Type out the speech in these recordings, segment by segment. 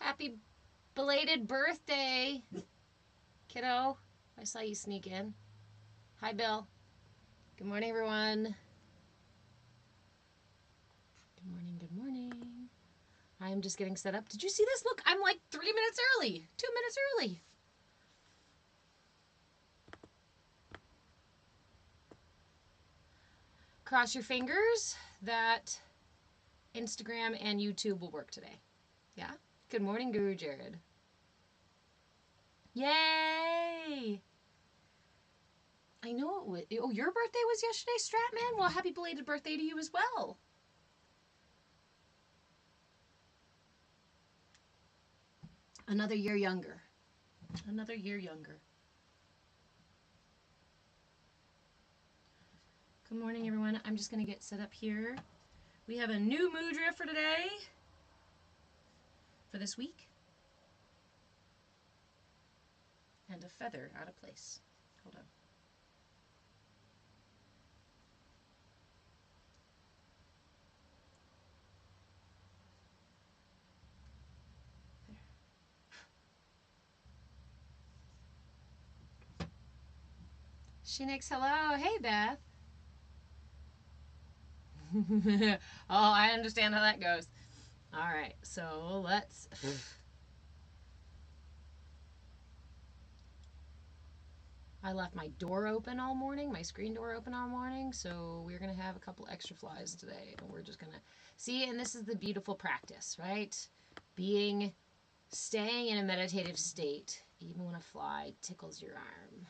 Happy belated birthday, kiddo. I saw you sneak in. Hi, Bill. Good morning, everyone. Good morning, good morning. I am just getting set up. Did you see this? Look, I'm like 3 minutes early. 2 minutes early. Cross your fingers that Instagram and YouTube will work today. Yeah? Good morning, Guru Jared. Yay! I know it was. Oh, your birthday was yesterday, Stratman? Well, happy belated birthday to you as well. Another year younger. Another year younger. Good morning, everyone. I'm just going to get set up here. We have a new mudra for today, for this week, and a feather out of place. Hold on. Shinix, hello. Hey, Beth. Oh, I understand how that goes. All right, so let's... I left my door open all morning, my screen door open all morning, so we're going to have a couple extra flies today, and we're just going to... See, and this is the beautiful practice, right? Staying in a meditative state, even when a fly tickles your arm.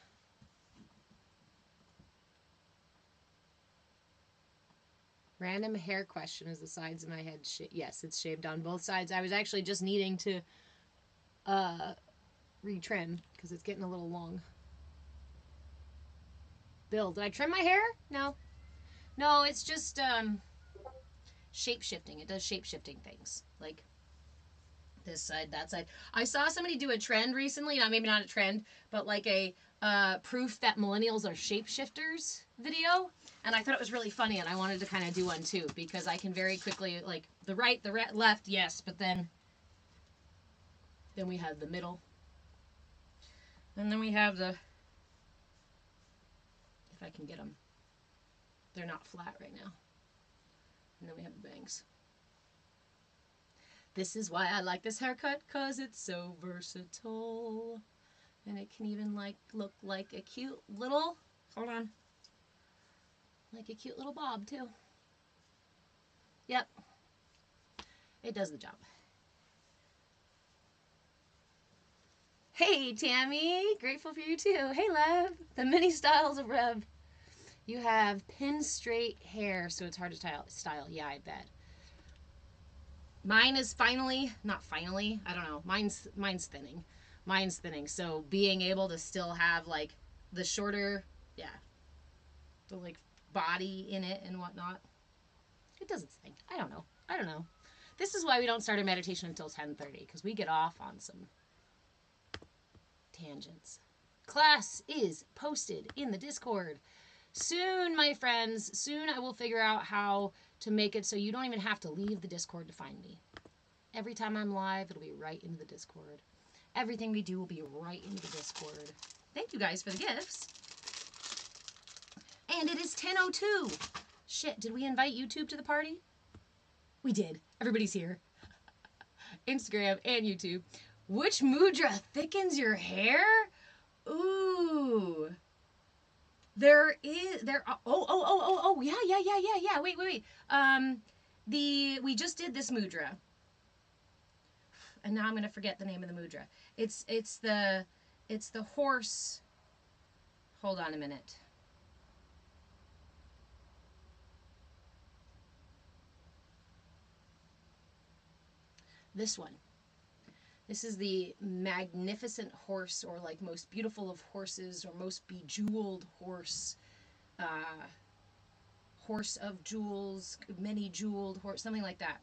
Random hair question, is the sides of my head yes, it's shaved on both sides. I was actually just needing to retrim because it's getting a little long. Bill, did I trim my hair? No. No, it's just shape-shifting. It does shape-shifting things. Like this side, that side. I saw somebody do a trend recently, maybe not a trend, but like a proof that millennials are shapeshifters video. And I thought it was really funny, and I wanted to kind of do one too, because I can very quickly, like, the right, the left, yes, but then we have the middle. And then we have the, if I can get them, they're not flat right now. And then we have the bangs. This is why I like this haircut, because it's so versatile. And it can even, like, look like a cute little, hold on, like a cute little bob, too. Yep. It does the job. Hey, Tammy. Grateful for you, too. Hey, love. The many styles of Rev. You have pin straight hair, so it's hard to style. Yeah, I bet. Mine is not finally, I don't know. Mine's thinning. Mine's thinning. So being able to still have, like, the shorter, yeah, the, like, body in it and whatnot. It does its thing. I don't know. This is why we don't start a meditation until 10:30, because we get off on some tangents. Class is posted in the Discord. Soon, my friends, soon I will figure out how to make it so you don't even have to leave the Discord to find me. Every time I'm live, it'll be right into the Discord. Everything we do will be right into the Discord. Thank you guys for the gifts. And it is 10:02. Shit, did we invite YouTube to the party? We did. Everybody's here. Instagram and YouTube. Which mudra thickens your hair? Ooh. Yeah. Wait. We just did this mudra. And now I'm going to forget the name of the mudra. It's the horse. Hold on a minute. This one. This is the magnificent horse, or like most beautiful of horses, or most bejeweled horse. Horse of jewels, many jeweled horse, something like that,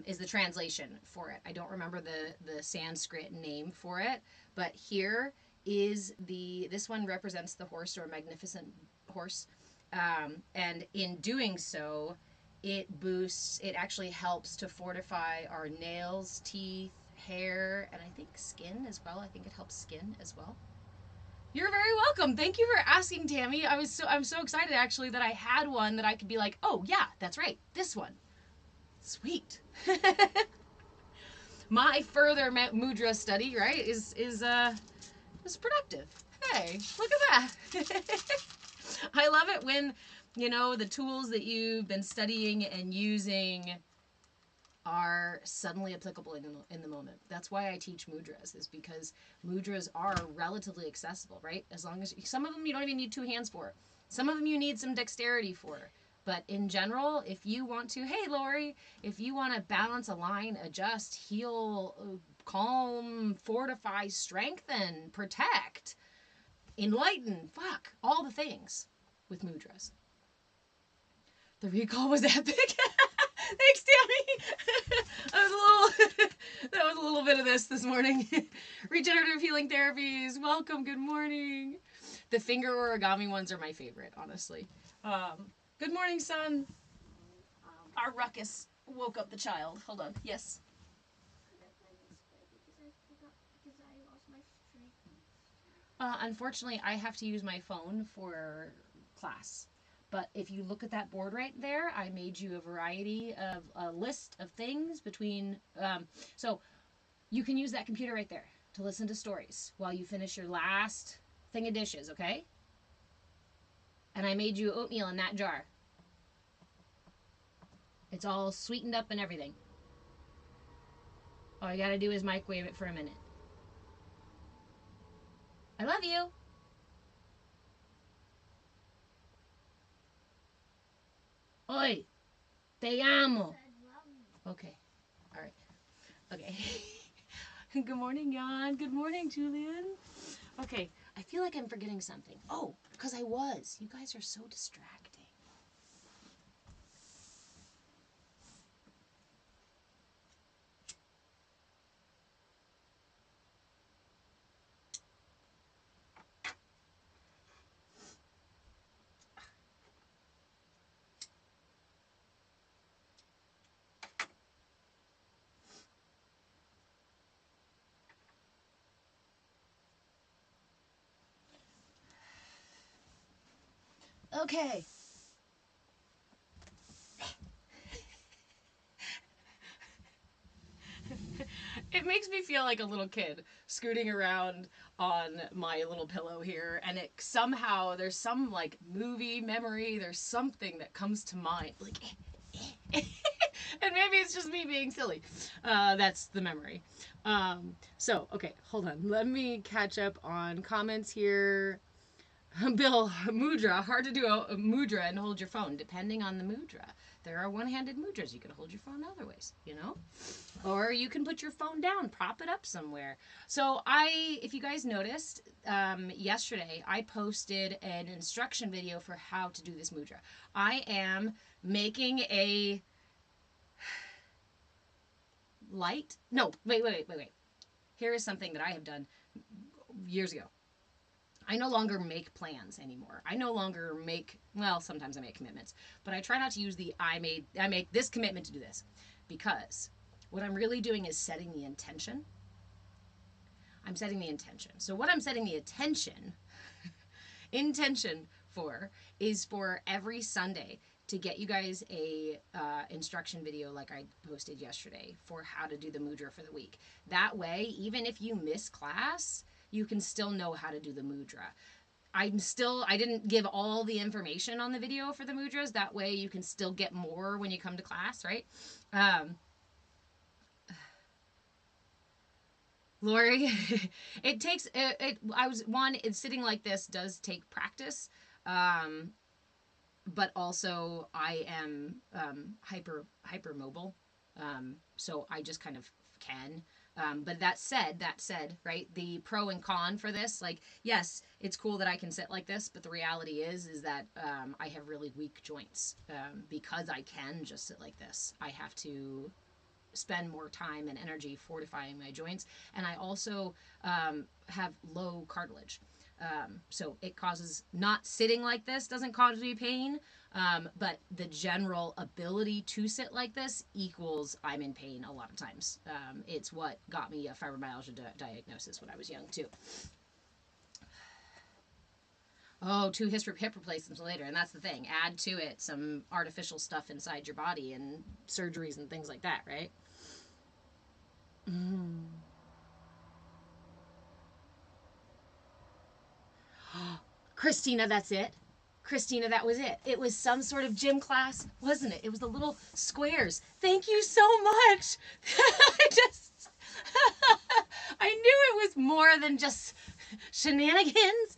is the translation for it. I don't remember the Sanskrit name for it, but here is this one represents the horse, or magnificent horse, and in doing so, it actually helps to fortify our nails, teeth, hair, and I think skin as well. I think it helps skin as well. You're very welcome. Thank you for asking, Tammy. I'm so excited actually that I had one that I could be like, oh yeah, that's right, this one. Sweet. My further mudra study, right, is productive. Hey, look at that. I love it when, you know, the tools that you've been studying and using are suddenly applicable in the moment. That's why I teach mudras, is because mudras are relatively accessible, right? As long as some of them you don't even need two hands for. Some of them you need some dexterity for. But in general, if you want to, hey Lori, if you want to balance, align, adjust, heal, calm, fortify, strengthen, protect, enlighten, fuck, all the things with mudras. The recall was epic. Thanks, Tammy. That was a little bit of this morning. Regenerative healing therapies. Welcome. Good morning. The finger origami ones are my favorite, honestly. Good morning, son. Our ruckus woke up the child. Hold on. Yes. Unfortunately, I have to use my phone for class. But if you look at that board right there, I made you a variety of a list of things between. So you can use that computer right there to listen to stories while you finish your last thing of dishes, okay? And I made you oatmeal in that jar. It's all sweetened up and everything. All you gotta do is microwave it for a minute. I love you. Oi, te amo. Okay, all right. Okay. Good morning, Jan. Good morning, Julian. Okay, I feel like I'm forgetting something. Oh, because I was. You guys are so distracting. Okay. It makes me feel like a little kid scooting around on my little pillow here, and it somehow there's some like movie memory, there's something that comes to mind, like, and maybe it's just me being silly. That's the memory. So okay, hold on. Let me catch up on comments here. Bill, mudra, hard to do a mudra and hold your phone, depending on the mudra. There are one-handed mudras. You can hold your phone other ways, you know? Or you can put your phone down, prop it up somewhere. So if you guys noticed, yesterday I posted an instruction video for how to do this mudra. I am making a light. No, wait. Here is something that I have done years ago. I no longer make plans anymore. I no longer make, well, sometimes I make commitments, but I try not to use I make this commitment to do this, because what I'm really doing is setting the intention. I'm setting the intention. So what I'm setting the intention for is for every Sunday to get you guys a instruction video like I posted yesterday for how to do the mudra for the week. That way, even if you miss class, you can still know how to do the mudra. I didn't give all the information on the video for the mudras. That way you can still get more when you come to class, right? Lori, it takes, it's sitting like this does take practice. But also I am hyper mobile. So I just kind of can. But that said, right, the pro and con for this, like, yes, it's cool that I can sit like this, but the reality is that I have really weak joints. Because I can just sit like this, I have to spend more time and energy fortifying my joints. And I also have low cartilage. So it causes, not sitting like this doesn't cause me pain, but the general ability to sit like this equals I'm in pain a lot of times. It's what got me a fibromyalgia diagnosis when I was young too. Oh, 2 hip replacements later, and that's the thing. Add to it some artificial stuff inside your body and surgeries and things like that, right? Mm. Christina, that's it. Christina, that was it. It was some sort of gym class, wasn't it? It was the little squares. Thank you so much. I knew it was more than just shenanigans.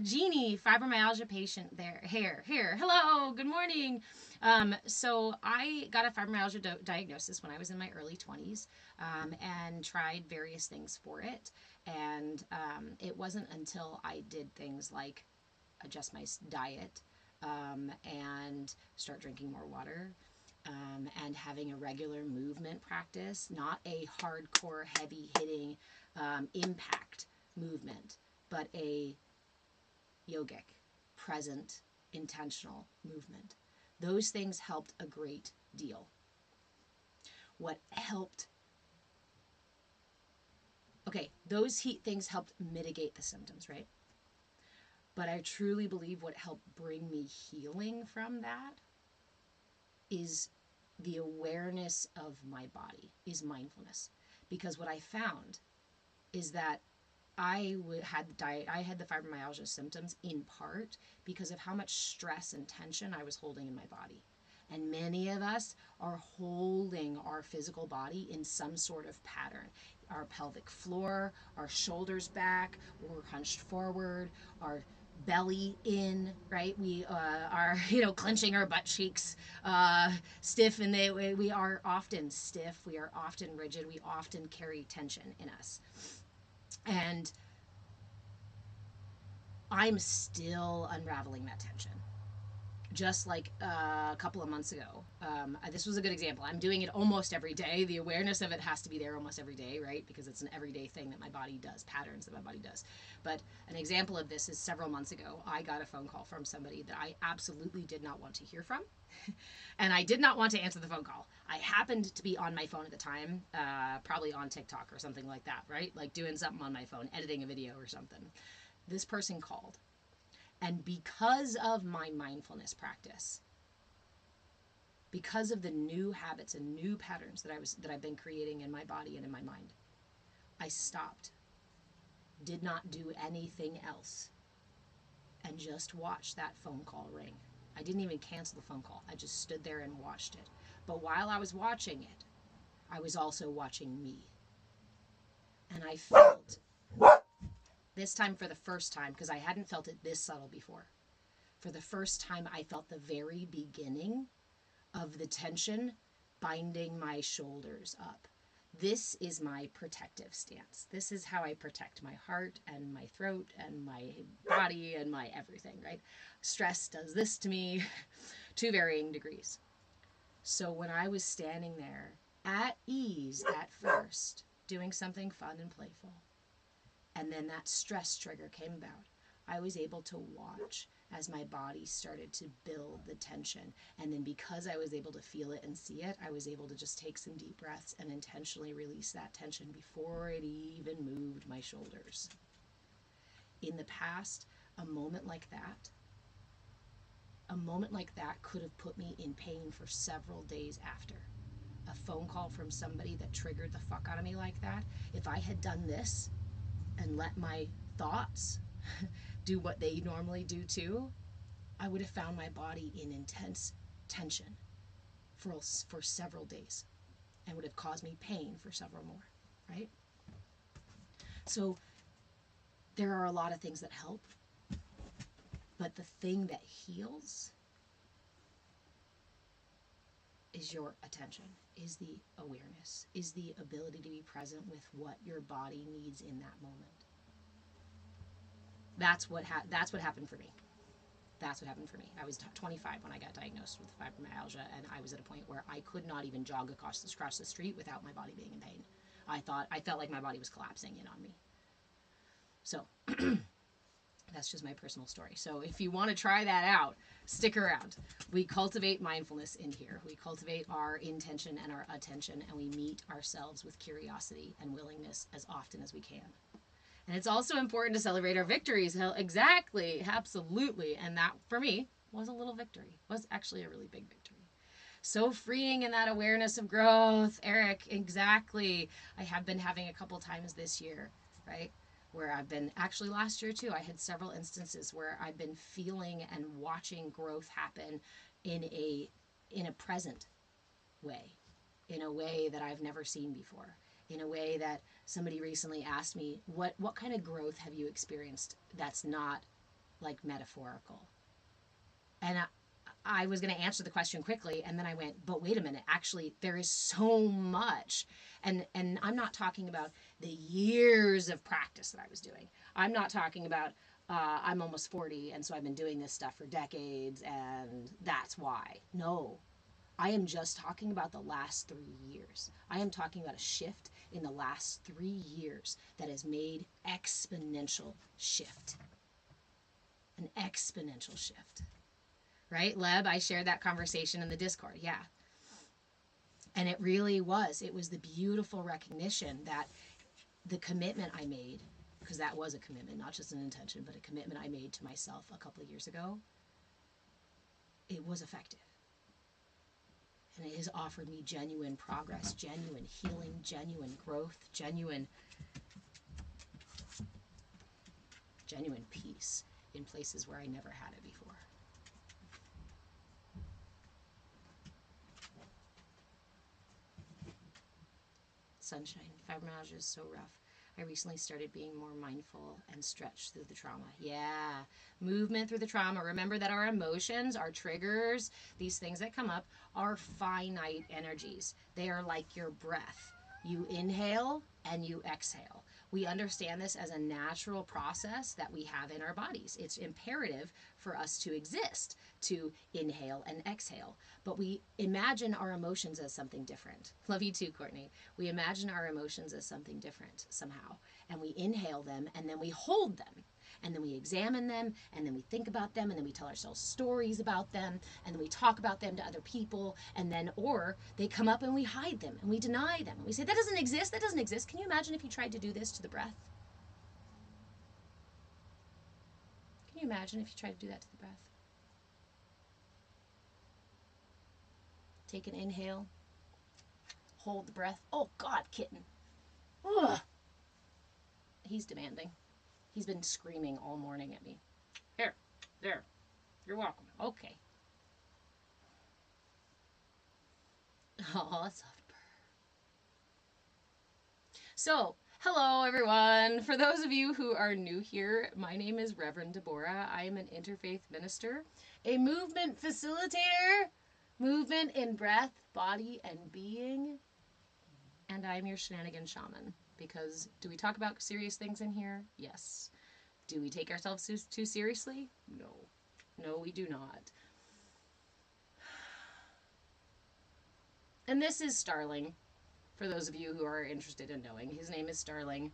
Jeannie, fibromyalgia patient there. Here. Hello, good morning. So I got a fibromyalgia diagnosis when I was in my early 20s, and tried various things for it. And it wasn't until I did things like adjust my diet, and start drinking more water, and having a regular movement practice, not a hardcore, heavy hitting impact movement, but a yogic, present, intentional movement. Those things helped a great deal. What helped, those things helped mitigate the symptoms, right? But I truly believe what helped bring me healing from that is the awareness of my body, is mindfulness. Because what I found is that I had the fibromyalgia symptoms in part because of how much stress and tension I was holding in my body. And many of us are holding our physical body in some sort of pattern. Our pelvic floor, our shoulders back, we're hunched forward, our belly in, right? We are, clenching our butt cheeks stiff, and we are often stiff, we are often rigid, we often carry tension in us. And I'm still unraveling that tension. Just like a couple of months ago. This was a good example. I'm doing it almost every day. The awareness of it has to be there almost every day, right? Because it's an everyday thing that my body does, patterns that my body does. But an example of this is several months ago, I got a phone call from somebody that I absolutely did not want to hear from. And I did not want to answer the phone call. I happened to be on my phone at the time, probably on TikTok or something like that, right? Like doing something on my phone, editing a video or something. This person called. And because of my mindfulness practice, because of the new habits and new patterns that I've been creating in my body and in my mind, I stopped, did not do anything else, and just watched that phone call ring. I didn't even cancel the phone call. I just stood there and watched it. But while I was watching it, I was also watching me. And I felt, this time for the first time, because I hadn't felt it this subtle before. For the first time, I felt the very beginning of the tension binding my shoulders up. This is my protective stance. This is how I protect my heart and my throat and my body and my everything, right? Stress does this to me to varying degrees. So when I was standing there at ease at first, doing something fun and playful, and then that stress trigger came about, I was able to watch as my body started to build the tension. And then because I was able to feel it and see it, I was able to just take some deep breaths and intentionally release that tension before it even moved my shoulders. In the past, a moment like that could have put me in pain for several days after. A phone call from somebody that triggered the fuck out of me like that, if I had done this and let my thoughts do what they normally do too, I would have found my body in intense tension for several days and would have caused me pain for several more, right? So there are a lot of things that help, but the thing that heals is your attention, is the awareness, is the ability to be present with what your body needs in that moment. That's what happened for me. That's what happened for me. I was 25 when I got diagnosed with fibromyalgia, and I was at a point where I could not even jog across the street without my body being in pain. I felt like my body was collapsing in on me. So that's just my personal story. So if you want to try that out, stick around. We cultivate mindfulness in here. We cultivate our intention and our attention, and we meet ourselves with curiosity and willingness as often as we can. And it's also important to celebrate our victories. Hell, exactly, absolutely. And that, for me, was a little victory. Was actually a really big victory. So freeing in that awareness of growth, Eric, exactly. I have been having a couple times this year, right? Where I've been, actually last year too, I had several instances where I've been feeling and watching growth happen in a present way, in a way that I've never seen before, in a way that somebody recently asked me, what kind of growth have you experienced that's not like metaphorical? And I was going to answer the question quickly, and then I went, but wait a minute, actually, there is so much. And I'm not talking about the years of practice that I was doing. I'm not talking about, I'm almost 40, and so I've been doing this stuff for decades, and that's why. No, I am just talking about the last 3 years. I am talking about a shift in the last 3 years that has made exponential shift. An exponential shift. Right, Leb? I shared that conversation in the Discord. Yeah. And it really was. It was the beautiful recognition that the commitment I made, because that was a commitment, not just an intention, but a commitment I made to myself a couple of years ago, it was effective. And it has offered me genuine progress, genuine healing, genuine growth, genuine peace in places where I never had it before. Sunshine. Fibromyalgia is so rough. I recently started being more mindful and stretch through the trauma. Yeah, movement through the trauma. Remember that our emotions, our triggers, these things that come up are finite energies. They are like your breath. You inhale and you exhale. We understand this as a natural process that we have in our bodies. It's imperative for us to exist, to inhale and exhale. But we imagine our emotions as something different. Love you too, Courtney. We imagine our emotions as something different somehow. And we inhale them and then we hold them. And then we examine them, and then we think about them, and then we tell ourselves stories about them, and then we talk about them to other people, and then, or they come up and we hide them, and we deny them. And we say, that doesn't exist, that doesn't exist. Can you imagine if you tried to do this to the breath? Can you imagine if you tried to do that to the breath? Take an inhale, hold the breath. Oh, God, kitten. Ugh. He's demanding. He's been screaming all morning at me. Here, there. You're welcome. Okay. Oh, that's soft purr. So, hello everyone. For those of you who are new here, my name is Reverend Deborah. I am an interfaith minister, a movement facilitator, movement in breath, body, and being, and I'm your shenanigan shaman. Because do we talk about serious things in here? Yes. Do we take ourselves too seriously? No. No, we do not. And this is Starling, for those of you who are interested in knowing. His name is Starling.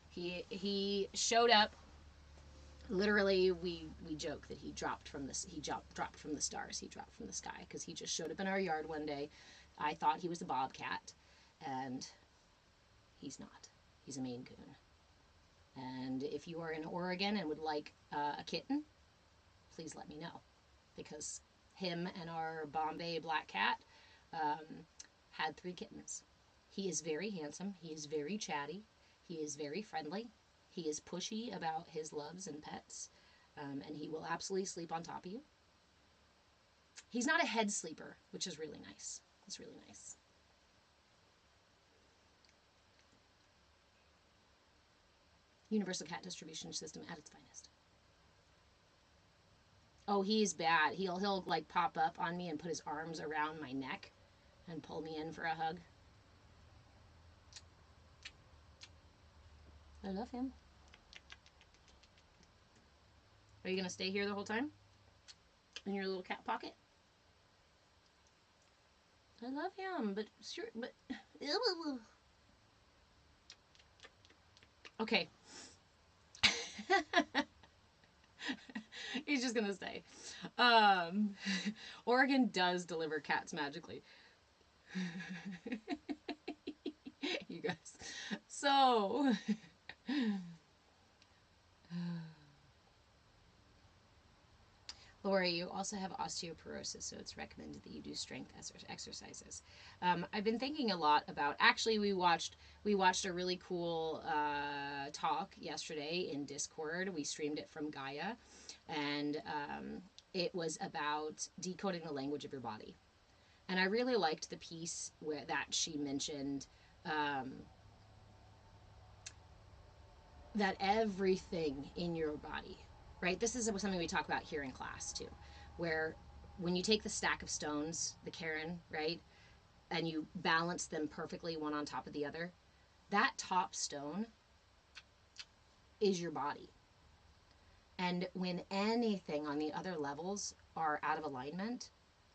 He showed up. Literally, we joke that he dropped from the stars. He dropped from the sky because he just showed up in our yard one day. I thought he was a bobcat, and he's not. He's a Maine Coon. And if you are in Oregon and would like a kitten, please let me know, because him and our Bombay black cat had 3 kittens. He is very handsome. He is very chatty. He is very friendly. He is pushy about his loves and pets, and he will absolutely sleep on top of you. He's not a head sleeper, which is really nice. It's really nice. Universal cat distribution system at its finest. Oh, he's bad. He'll like pop up on me and put his arms around my neck and pull me in for a hug. I love him. Are you gonna stay here the whole time? In your little cat pocket? I love him, but sure, but okay. He's just gonna stay. Oregon does deliver cats magically. You guys. So. Lori, you also have osteoporosis, so it's recommended that you do strength exercises. I've been thinking a lot about. Actually, we watched a really cool talk yesterday in Discord. We streamed it from CAYA, and it was about decoding the language of your body. And I really liked the piece that she mentioned that everything in your body, right? This is something we talk about here in class too, where when you take the stack of stones, the cairn, right, and you balance them perfectly one on top of the other, that top stone is your body. And when anything on the other levels are out of alignment,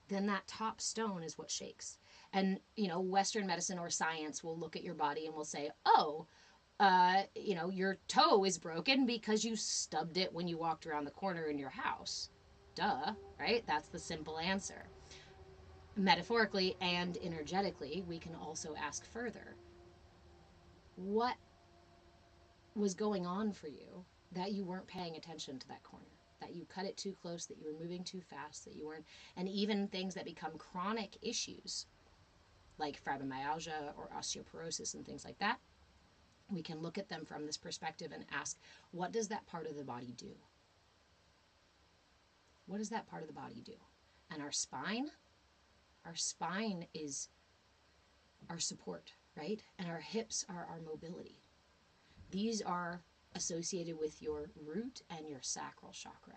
then that top stone is what shakes. And, Western medicine or science will look at your body and will say, oh, your toe is broken because you stubbed it when you walked around the corner in your house. Duh, right? That's the simple answer. Metaphorically and energetically, we can also ask further. What was going on for you that you weren't paying attention to that corner? That you cut it too close, that you were moving too fast, that you weren't, and even things that become chronic issues like fibromyalgia or osteoporosis and things like that, we can look at them from this perspective and ask, what does that part of the body do? What does that part of the body do? And our spine is our support, right? And our hips are our mobility. These are associated with your root and your sacral chakra.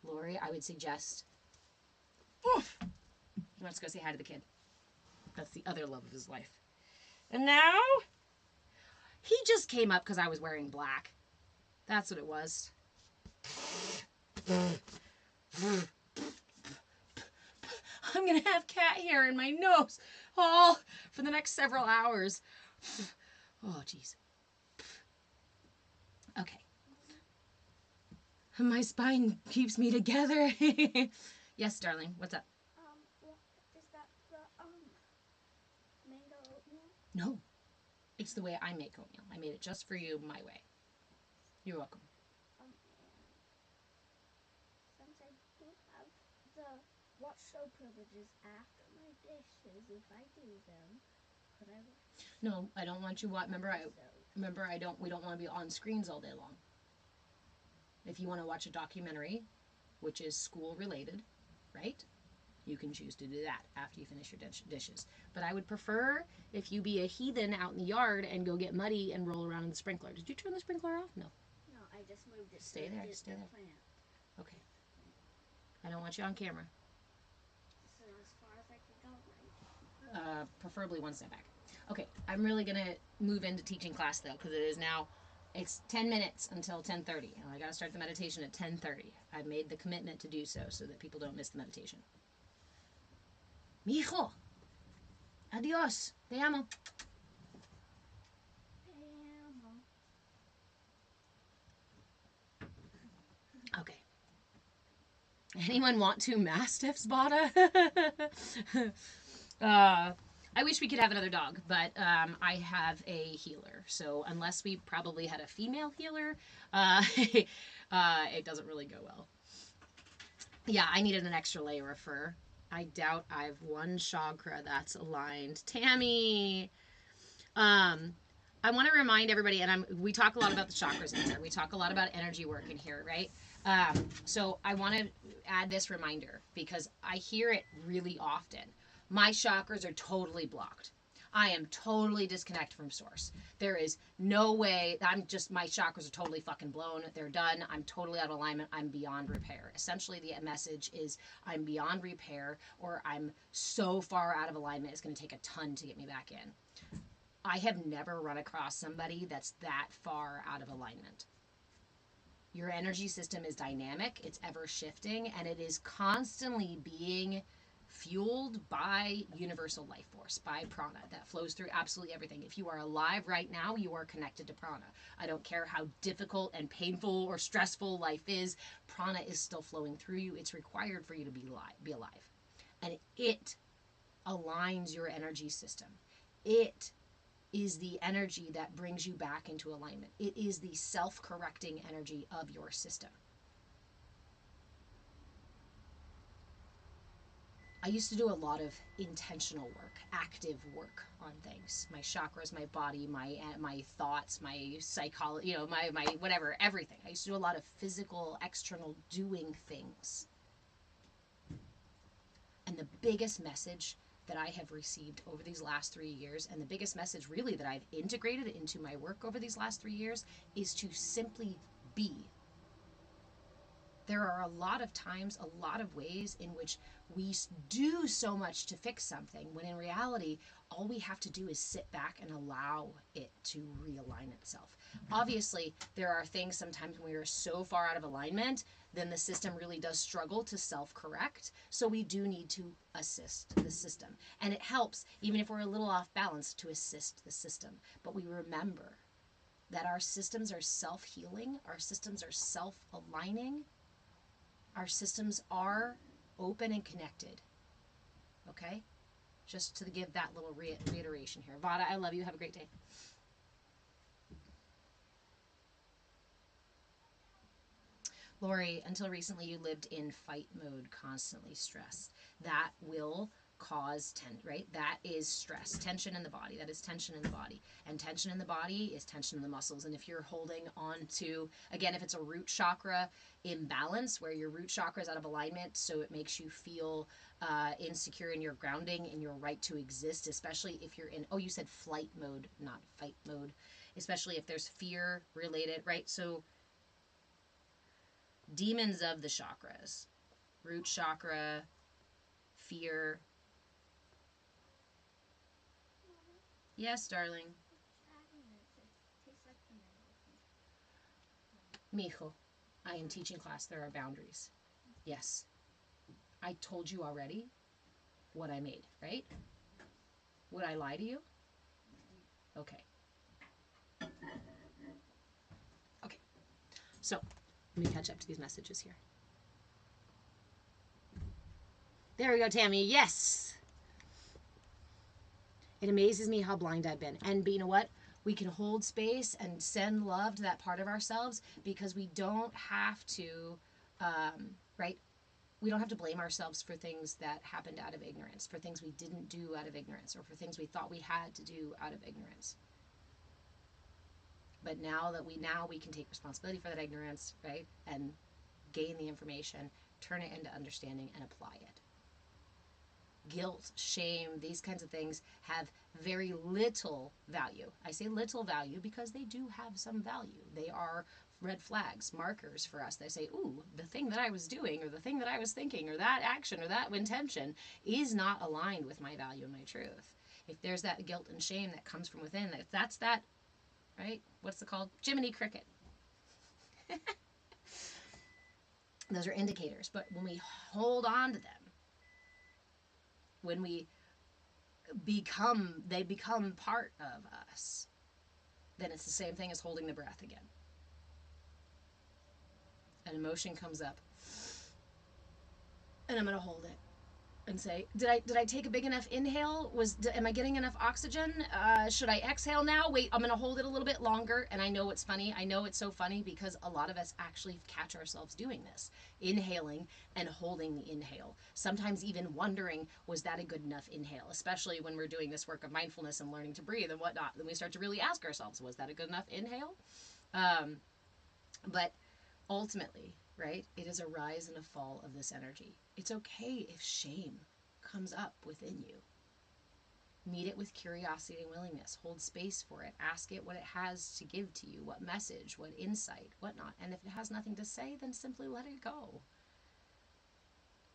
Lori, I would suggest, oof, he wants to go say hi to the kid. That's the other love of his life. And now, he just came up because I was wearing black. That's what it was. I'm going to have cat hair in my nose all for the next several hours. Oh, jeez. Okay. My spine keeps me together. Yes, darling. What's up? Is that the mango oatmeal? No. It's the way I make oatmeal. I made it just for you my way. You're welcome. And since I don't have the watch show privileges after my dishes, if I do them, could I watch? No, I don't want you. Remember, we don't want to be on screens all day long. If you want to watch a documentary, which is school related, right? You can choose to do that after you finish your dishes. But I would prefer if you be a heathen out in the yard and go get muddy and roll around in the sprinkler. Did you turn the sprinkler off? No. No, I just moved it. Stay there. Stay there. Plant. Okay. I don't want you on camera. So as far as I can go, right? Preferably one step back. Okay, I'm really gonna move into teaching class though, because it is now. It's 10 minutes until 10:30, and I gotta start the meditation at 10:30. I've made the commitment to do so that people don't miss the meditation. Mijo, adios, te amo. Okay. Anyone want two mastiffs, Bada? I wish we could have another dog, but I have a healer. So unless we probably had a female healer, it doesn't really go well. Yeah, I needed an extra layer of fur. I doubt I've one chakra that's aligned. Tammy! I want to remind everybody, and we talk a lot about the chakras in here. We talk a lot about energy work in here, right? So I want to add this reminder because I hear it really often. My chakras are totally blocked. I am totally disconnected from source. There is no way. My chakras are totally fucking blown. They're done. I'm totally out of alignment. I'm beyond repair. Essentially, the message is I'm beyond repair, or I'm so far out of alignment, it's going to take a ton to get me back in. I have never run across somebody that's that far out of alignment. Your energy system is dynamic, it's ever shifting, and it is constantly being fueled by universal life force, by prana that flows through absolutely everything. If you are alive right now, you are connected to prana. I don't care how difficult and painful or stressful life is, prana is still flowing through you. It's required for you to be alive. And it aligns your energy system. It is the energy that brings you back into alignment. It is the self-correcting energy of your system. I used to do a lot of intentional work, active work on things. My chakras, my body, my thoughts, my psychology, my whatever, everything. I used to do a lot of physical, external doing things. And the biggest message that I have received over these last 3 years, and the biggest message really that I've integrated into my work over these last 3 years, is to simply be. There are a lot of times, a lot of ways in which we do so much to fix something, when in reality, all we have to do is sit back and allow it to realign itself. Obviously, there are things sometimes when we are so far out of alignment, then the system really does struggle to self-correct. So we do need to assist the system. And it helps, even if we're a little off balance, to assist the system. But we remember that our systems are self-healing, our systems are self-aligning, our systems are open and connected. Okay? Just to give that little reiteration here. Vada, I love you. Have a great day. Lori, until recently you lived in fight mode, constantly stressed. That will cause right? That is stress, tension in the body. That is tension in the body. And tension in the body is tension in the muscles. And if you're holding on to, again, if it's a root chakra imbalance where your root chakra is out of alignment, so it makes you feel insecure in your grounding, in your right to exist, especially if you're in, you said flight mode, not fight mode, especially if there's fear related, right? So demons of the chakras, root chakra, fear. Yes, darling. Mijo, I am teaching class. There are boundaries. Yes. I told you already what I made, right? Would I lie to you? Okay. Okay. So, let me catch up to these messages here. There we go, Tammy. Yes. It amazes me how blind I've been. And you know what? We can hold space and send love to that part of ourselves because we don't have to, right? We don't have to blame ourselves for things that happened out of ignorance, for things we didn't do out of ignorance, or for things we thought we had to do out of ignorance. But now we can take responsibility for that ignorance, right? And gain the information, turn it into understanding, and apply it. Guilt, shame, these kinds of things have very little value. I say little value because they do have some value. They are red flags, markers for us. They say, ooh, the thing that I was doing, or the thing that I was thinking, or that action, or that intention is not aligned with my value and my truth. If there's that guilt and shame that comes from within, that's that, right? What's it called? Jiminy Cricket. Those are indicators. But when we hold on to them, when they become part of us, then it's the same thing as holding the breath again. An emotion comes up, and I'm going to hold it and say, did I take a big enough inhale? Am I getting enough oxygen? Should I exhale now? Wait, I'm going to hold it a little bit longer. And I know it's funny. I know it's so funny because a lot of us actually catch ourselves doing this, inhaling and holding the inhale. Sometimes even wondering, was that a good enough inhale? Especially when we're doing this work of mindfulness and learning to breathe and whatnot. Then we start to really ask ourselves, was that a good enough inhale? But ultimately, right, it is a rise and a fall of this energy. It's okay if shame comes up within you. Meet it with curiosity and willingness. Hold space for it. Ask it what it has to give to you, what message, what insight, whatnot. And if it has nothing to say, then simply let it go.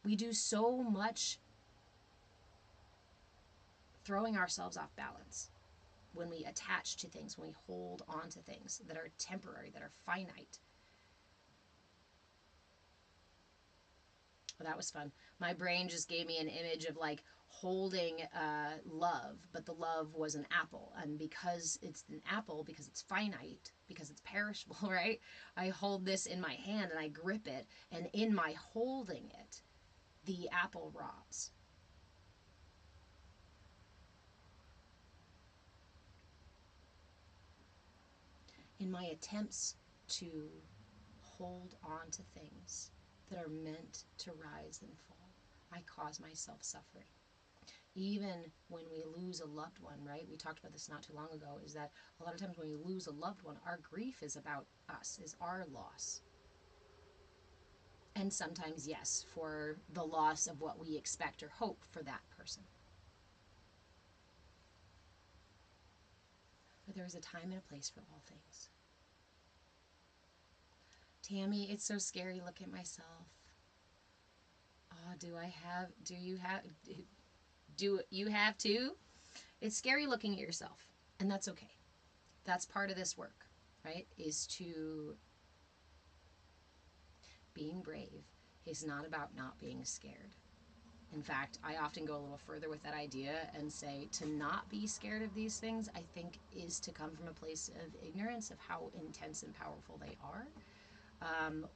We do so much throwing ourselves off balance when we attach to things, when we hold on to things that are temporary, that are finite. Well, that was fun. My brain just gave me an image of like holding love, but the love was an apple. And because it's an apple, because it's finite, because it's perishable, right? I hold this in my hand and I grip it. And in my holding it, the apple rots. In my attempts to hold on to things that are meant to rise and fall, I cause myself suffering. Even when we lose a loved one, right? We talked about this not too long ago, is that a lot of times when we lose a loved one, our grief is about us, is our loss. And sometimes, yes, for the loss of what we expect or hope for that person. But there is a time and a place for all things. Tammy, it's so scary. Look at myself. Oh, do you have too? It's scary looking at yourself, and that's okay. That's part of this work, right? Is to being brave is not about not being scared. In fact, I often go a little further with that idea and say to not be scared of these things, I think, is to come from a place of ignorance of how intense and powerful they are,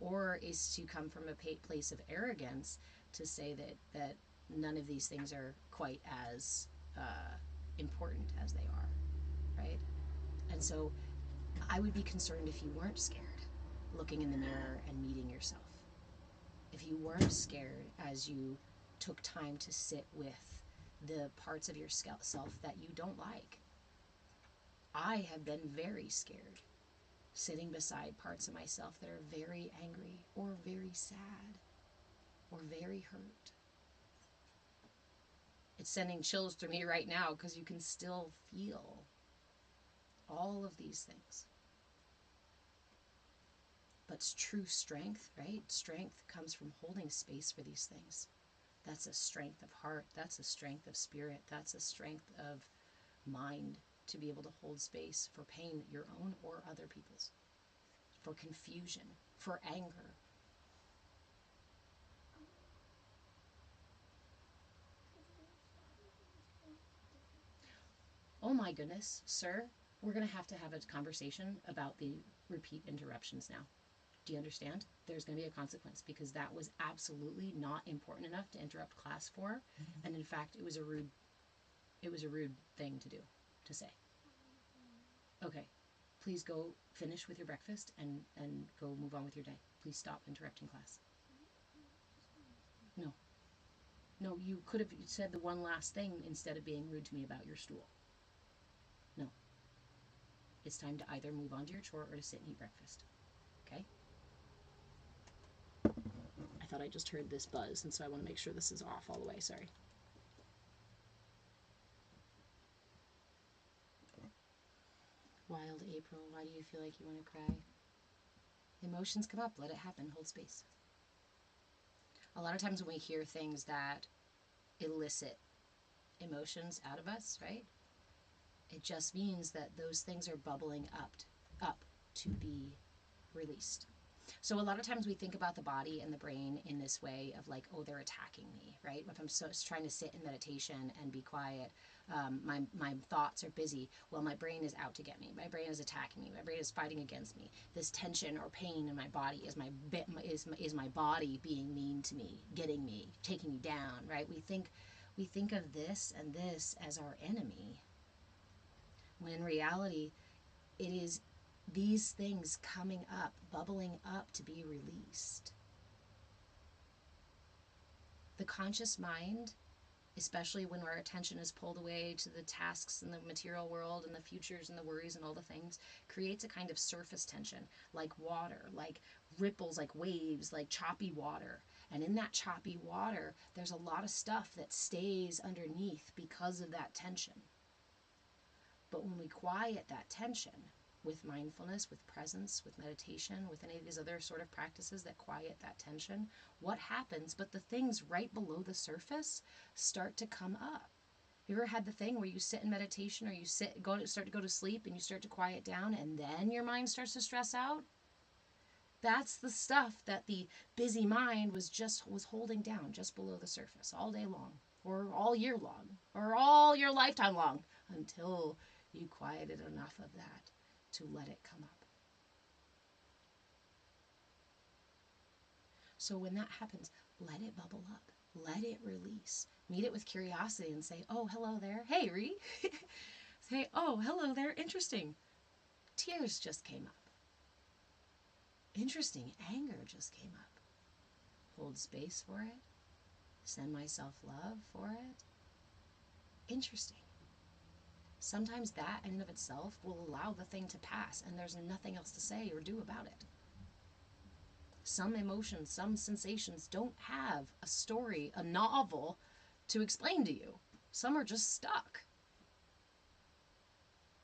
or is to come from a place of arrogance to say that none of these things are quite as important as they are, right? And so I would be concerned if you weren't scared looking in the mirror and meeting yourself. If you weren't scared as you took time to sit with the parts of yourself that you don't like. I have been very scared sitting beside parts of myself that are very angry or very sad or very hurt. It's sending chills through me right now because you can still feel all of these things. But true strength, right? Strength comes from holding space for these things. That's a strength of heart. That's a strength of spirit. That's a strength of mind to be able to hold space for pain, your own or other people's, for confusion, for anger. Oh my goodness, sir, we're going to have a conversation about the repeat interruptions now. Do you understand? There's going to be a consequence because that was absolutely not important enough to interrupt class for. Mm-hmm. And in fact, it was a rude thing to do, to say. Okay, please go finish with your breakfast and go move on with your day. Please stop interrupting class. No, you could have said the one last thing instead of being rude to me about your stool. No. It's time to either move on to your chore or to sit and eat breakfast. Okay? I thought I just heard this buzz, and so I want to make sure this is off all the way. Sorry. Wild April, why do you feel like you want to cry? Emotions come up. Let it happen. Hold space. A lot of times when we hear things that elicit emotions out of us, right? It just means that those things are bubbling up to be released. So a lot of times we think about the body and the brain in this way of like, oh, they're attacking me, right? If I'm trying to sit in meditation and be quiet, my thoughts are busy. Well, my brain is out to get me. My brain is attacking me. My brain is fighting against me. This tension or pain in my body is my body being mean to me, getting me, taking me down, right? We think of this and this as our enemy, when in reality, it is these things coming up, bubbling up to be released. The conscious mind, especially when our attention is pulled away to the tasks in the material world and the futures and the worries and all the things, creates a kind of surface tension, like water, like ripples, like waves, like choppy water. And in that choppy water, there's a lot of stuff that stays underneath because of that tension. But when we quiet that tension with mindfulness, with presence, with meditation, with any of these other sort of practices that quiet that tension, what happens? But the things right below the surface start to come up. You ever had the thing where you sit in meditation or you start to go to sleep and you start to quiet down and then your mind starts to stress out? That's the stuff that the busy mind was holding down just below the surface all day long, or all year long, or all your lifetime long, until you quieted enough of that to let it come up. So when that happens, let it bubble up. Let it release. Meet it with curiosity and say, oh, hello there. Hey, Ree. Say, oh, hello there. Interesting. Tears just came up. Interesting. Anger just came up. Hold space for it. Send myself love for it. Interesting. Sometimes that in and of itself will allow the thing to pass and there's nothing else to say or do about it. Some emotions, some sensations don't have a story, a novel to explain to you. Some are just stuck.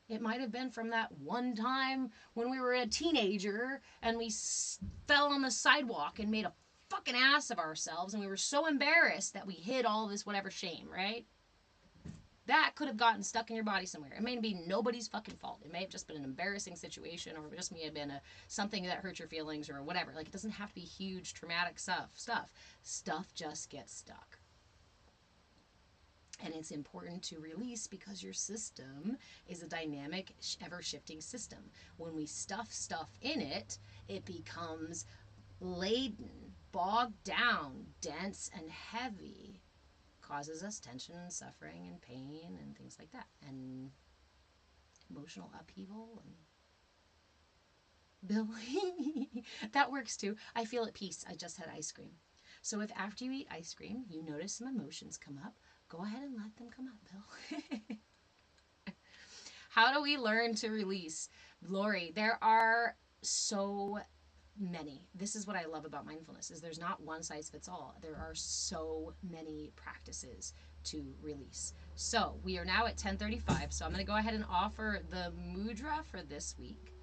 It might have been from that one time when we were a teenager and we fell on the sidewalk and made a fucking ass of ourselves and we were so embarrassed that we hid all this whatever shame, right? That could have gotten stuck in your body somewhere. It may be nobody's fucking fault. It may have just been an embarrassing situation, or it just may have been something that hurt your feelings or whatever. Like, it doesn't have to be huge traumatic stuff. Stuff just gets stuck. And it's important to release because your system is a dynamic, ever-shifting system. When we stuff stuff in it, it becomes laden, bogged down, dense, and heavy. Causes us tension and suffering and pain and things like that. And emotional upheaval. And Bill, that works too. I feel at peace. I just had ice cream. So if after you eat ice cream, you notice some emotions come up, go ahead and let them come up, Bill. How do we learn to release? Lori, there are so many. This is what I love about mindfulness, is there's not one size fits all. There are so many practices to release. So we are now at 10:35, so I'm going to go ahead and offer the mudra for this week.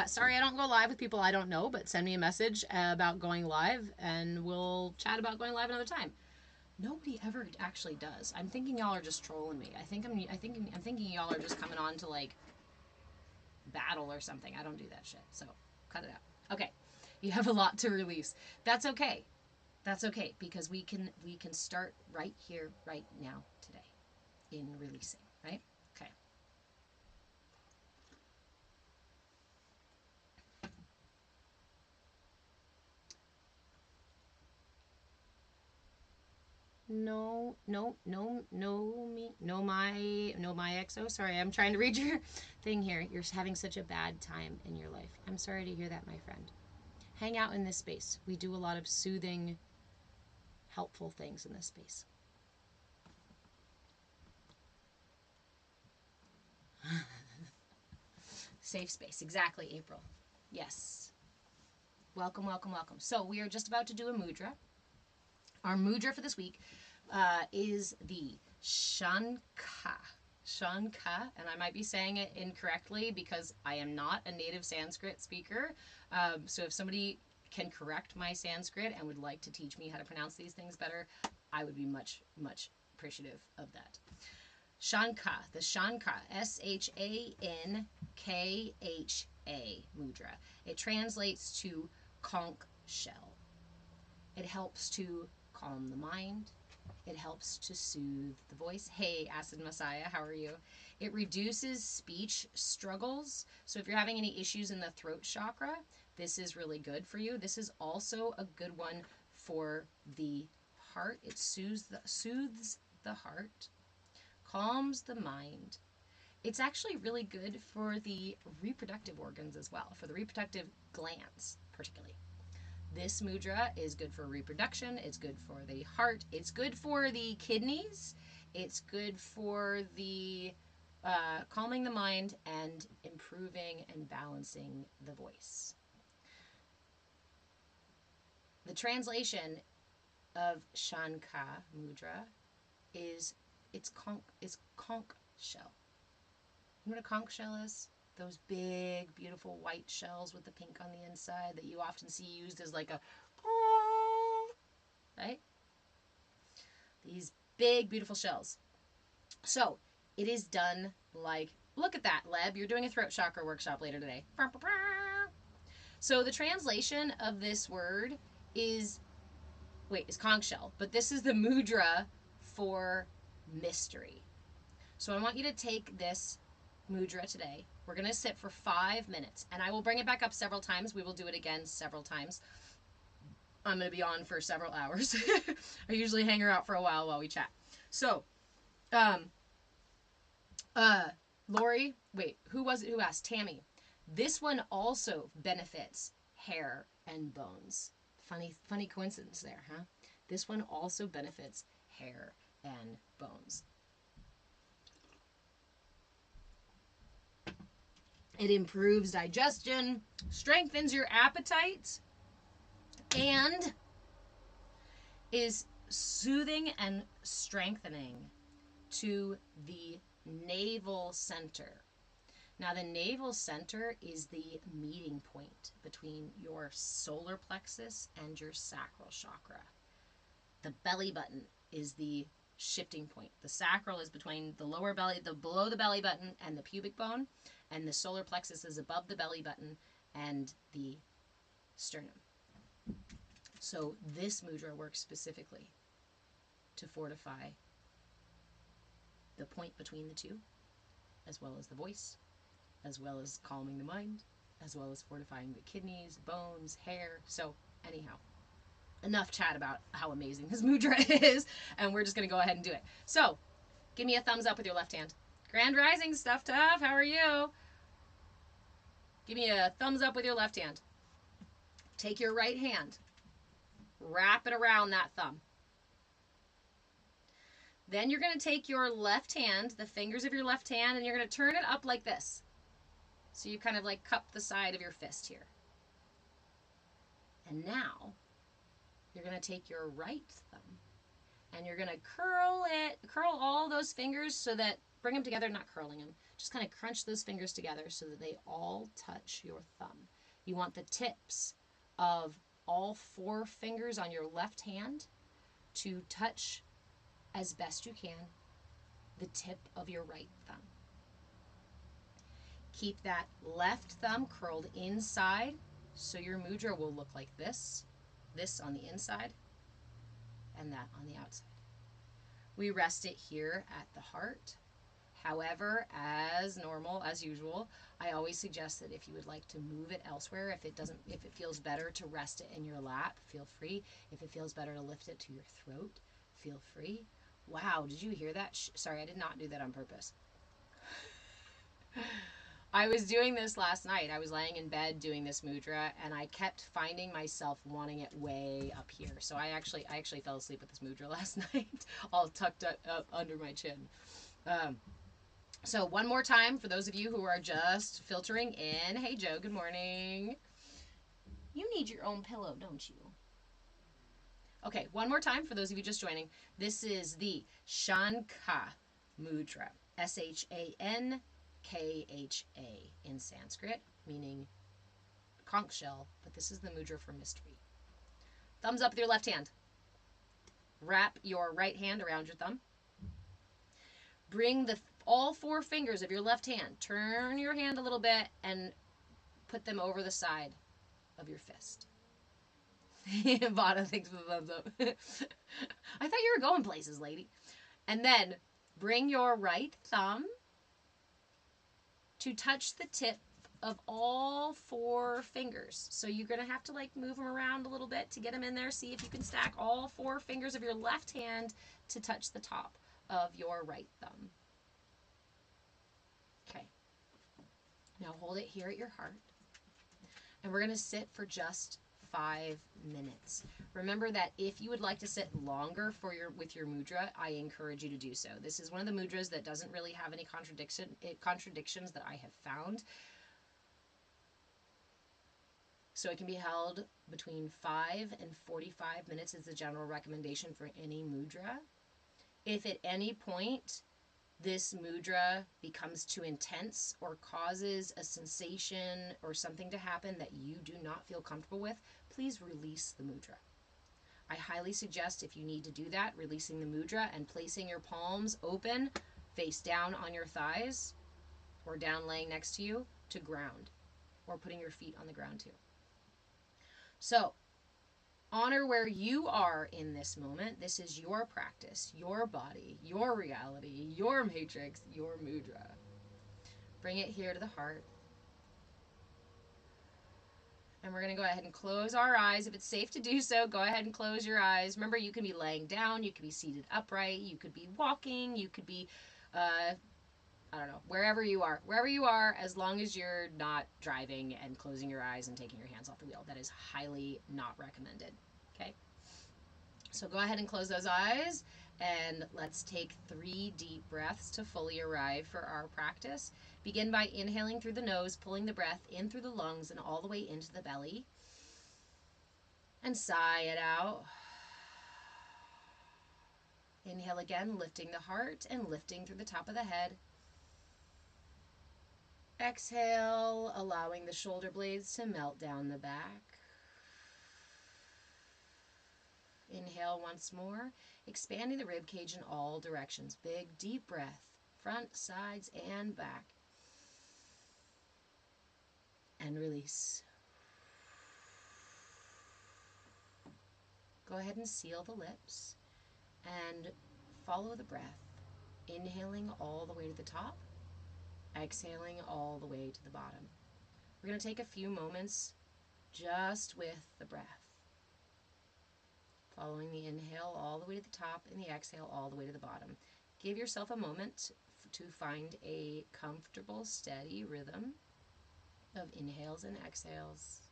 Sorry I don't go live with people I don't know, but send me a message about going live and we'll chat about going live another time. Nobody ever actually does. I'm thinking y'all are just trolling me. I'm thinking y'all are just coming on to like battle or something. I don't do that shit. So cut it out. Okay. You have a lot to release. That's okay. That's okay, because we can start right here, right now, today in releasing, right? Okay. No, my XO. Sorry, I'm trying to read your thing here. You're having such a bad time in your life. I'm sorry to hear that, my friend. Hang out in this space. We do a lot of soothing, helpful things in this space. Safe space. Exactly, April. Yes. Welcome, welcome, welcome. So we are just about to do a mudra. Our mudra for this week is the Shanka. Shanka, and I might be saying it incorrectly because I am not a native Sanskrit speaker. So if somebody can correct my Sanskrit and would like to teach me how to pronounce these things better, I would be much, much appreciative of that. Shanka, the Shanka, Shankha mudra. It translates to conch shell. It helps to calm the mind. It helps to soothe the voice. Hey, Acid Messiah, how are you? It reduces speech struggles. So if you're having any issues in the throat chakra, this is really good for you. This is also a good one for the heart. It soothes the heart, calms the mind. It's actually really good for the reproductive organs as well, for the reproductive glands particularly. This mudra is good for reproduction. It's good for the heart. It's good for the kidneys. It's good for the calming the mind and improving and balancing the voice. The translation of Shanka mudra is conch shell. You know what a conch shell is? Those big, beautiful white shells with the pink on the inside that you often see used as like a, right? These big, beautiful shells. So it is done like, look at that, Leb. You're doing a throat chakra workshop later today. So the translation of this word is conch shell, but this is the mudra for mystery. So I want you to take this mudra today. We're going to sit for 5 minutes, and I will bring it back up several times. We will do it again several times. I'm going to be on for several hours. I usually hang her out for a while we chat. So, Lori, who was it who asked? Tammy. This one also benefits hair and bones. Funny coincidence there, huh? This one also benefits hair and bones. It improves digestion, strengthens your appetite, and is soothing and strengthening to the navel center. Now, the navel center is the meeting point between your solar plexus and your sacral chakra. The belly button is the shifting point. The sacral is between the lower belly, below the belly button and the pubic bone, and the solar plexus is above the belly button and the sternum. So this mudra works specifically to fortify the point between the two, as well as the voice, as well as calming the mind, as well as fortifying the kidneys, bones, hair. So anyhow, enough chat about how amazing this mudra is, and we're just going to go ahead and do it. So give me a thumbs up with your left hand. Grand Rising Stuff Tough, how are you? Give me a thumbs up with your left hand. Take your right hand, wrap it around that thumb. Then you're going to take your left hand, the fingers of your left hand, and you're going to turn it up like this. So you kind of like cup the side of your fist here. And now you're going to take your right thumb and you're going to curl all those fingers so that, bring them together, not curling them. Just kind of crunch those fingers together so that they all touch your thumb. You want the tips of all 4 fingers on your left hand to touch as best you can the tip of your right thumb. Keep that left thumb curled inside so your mudra will look like this on the inside and that on the outside. We rest it here at the heart. However, as normal, as usual, I always suggest that if you would like to move it elsewhere, if it feels better to rest it in your lap, feel free. If it feels better to lift it to your throat, feel free. Wow, did you hear that? Sorry, I did not do that on purpose. I was doing this last night. I was laying in bed doing this mudra, and I kept finding myself wanting it way up here. So I actually fell asleep with this mudra last night, all tucked up under my chin. So one more time for those of you who are just filtering in. Hey, Joe, good morning. You need your own pillow, don't you? Okay, one more time for those of you just joining. This is the Shanka Mudra, Shankha in Sanskrit, meaning conch shell, but this is the mudra for mystery. Thumbs up with your left hand. Wrap your right hand around your thumb. Bring all 4 fingers of your left hand. Turn your hand a little bit and put them over the side of your fist. Vada, thanks for the thumbs up. I thought you were going places, lady. And then bring your right thumb to touch the tip of all 4 fingers. So you're going to have to like move them around a little bit to get them in there. See if you can stack all 4 fingers of your left hand to touch the top of your right thumb. Okay. Now hold it here at your heart. And we're going to sit for just 5 minutes. Remember that if you would like to sit longer with your mudra, I encourage you to do so. This is one of the mudras that doesn't really have any contradictions that I have found. So it can be held between 5 and 45 minutes is the general recommendation for any mudra. If at any point this mudra becomes too intense or causes a sensation or something to happen that you do not feel comfortable with, please release the mudra. I highly suggest, if you need to do that, releasing the mudra and placing your palms open, face down on your thighs or down laying next to you to ground, or putting your feet on the ground too. So, honor where you are in this moment. This is your practice, your body, your reality, your matrix, your mudra. Bring it here to the heart. And we're going to go ahead and close our eyes. If it's safe to do so, go ahead and close your eyes. Remember, you can be laying down, you could be seated upright, you could be walking, you could be, I don't know, wherever you are, as long as you're not driving and closing your eyes and taking your hands off the wheel. That is highly not recommended. Okay? So go ahead and close those eyes, and let's take 3 deep breaths to fully arrive for our practice. Begin by inhaling through the nose, pulling the breath in through the lungs and all the way into the belly. And sigh it out. Inhale again, lifting the heart and lifting through the top of the head. Exhale, allowing the shoulder blades to melt down the back. Inhale once more, expanding the rib cage in all directions. Big, deep breath, front, sides, and back. And release. Go ahead and seal the lips and follow the breath. Inhaling all the way to the top, exhaling all the way to the bottom. We're going to take a few moments just with the breath. Following the inhale all the way to the top and the exhale all the way to the bottom. Give yourself a moment to find a comfortable, steady rhythm of inhales and exhales.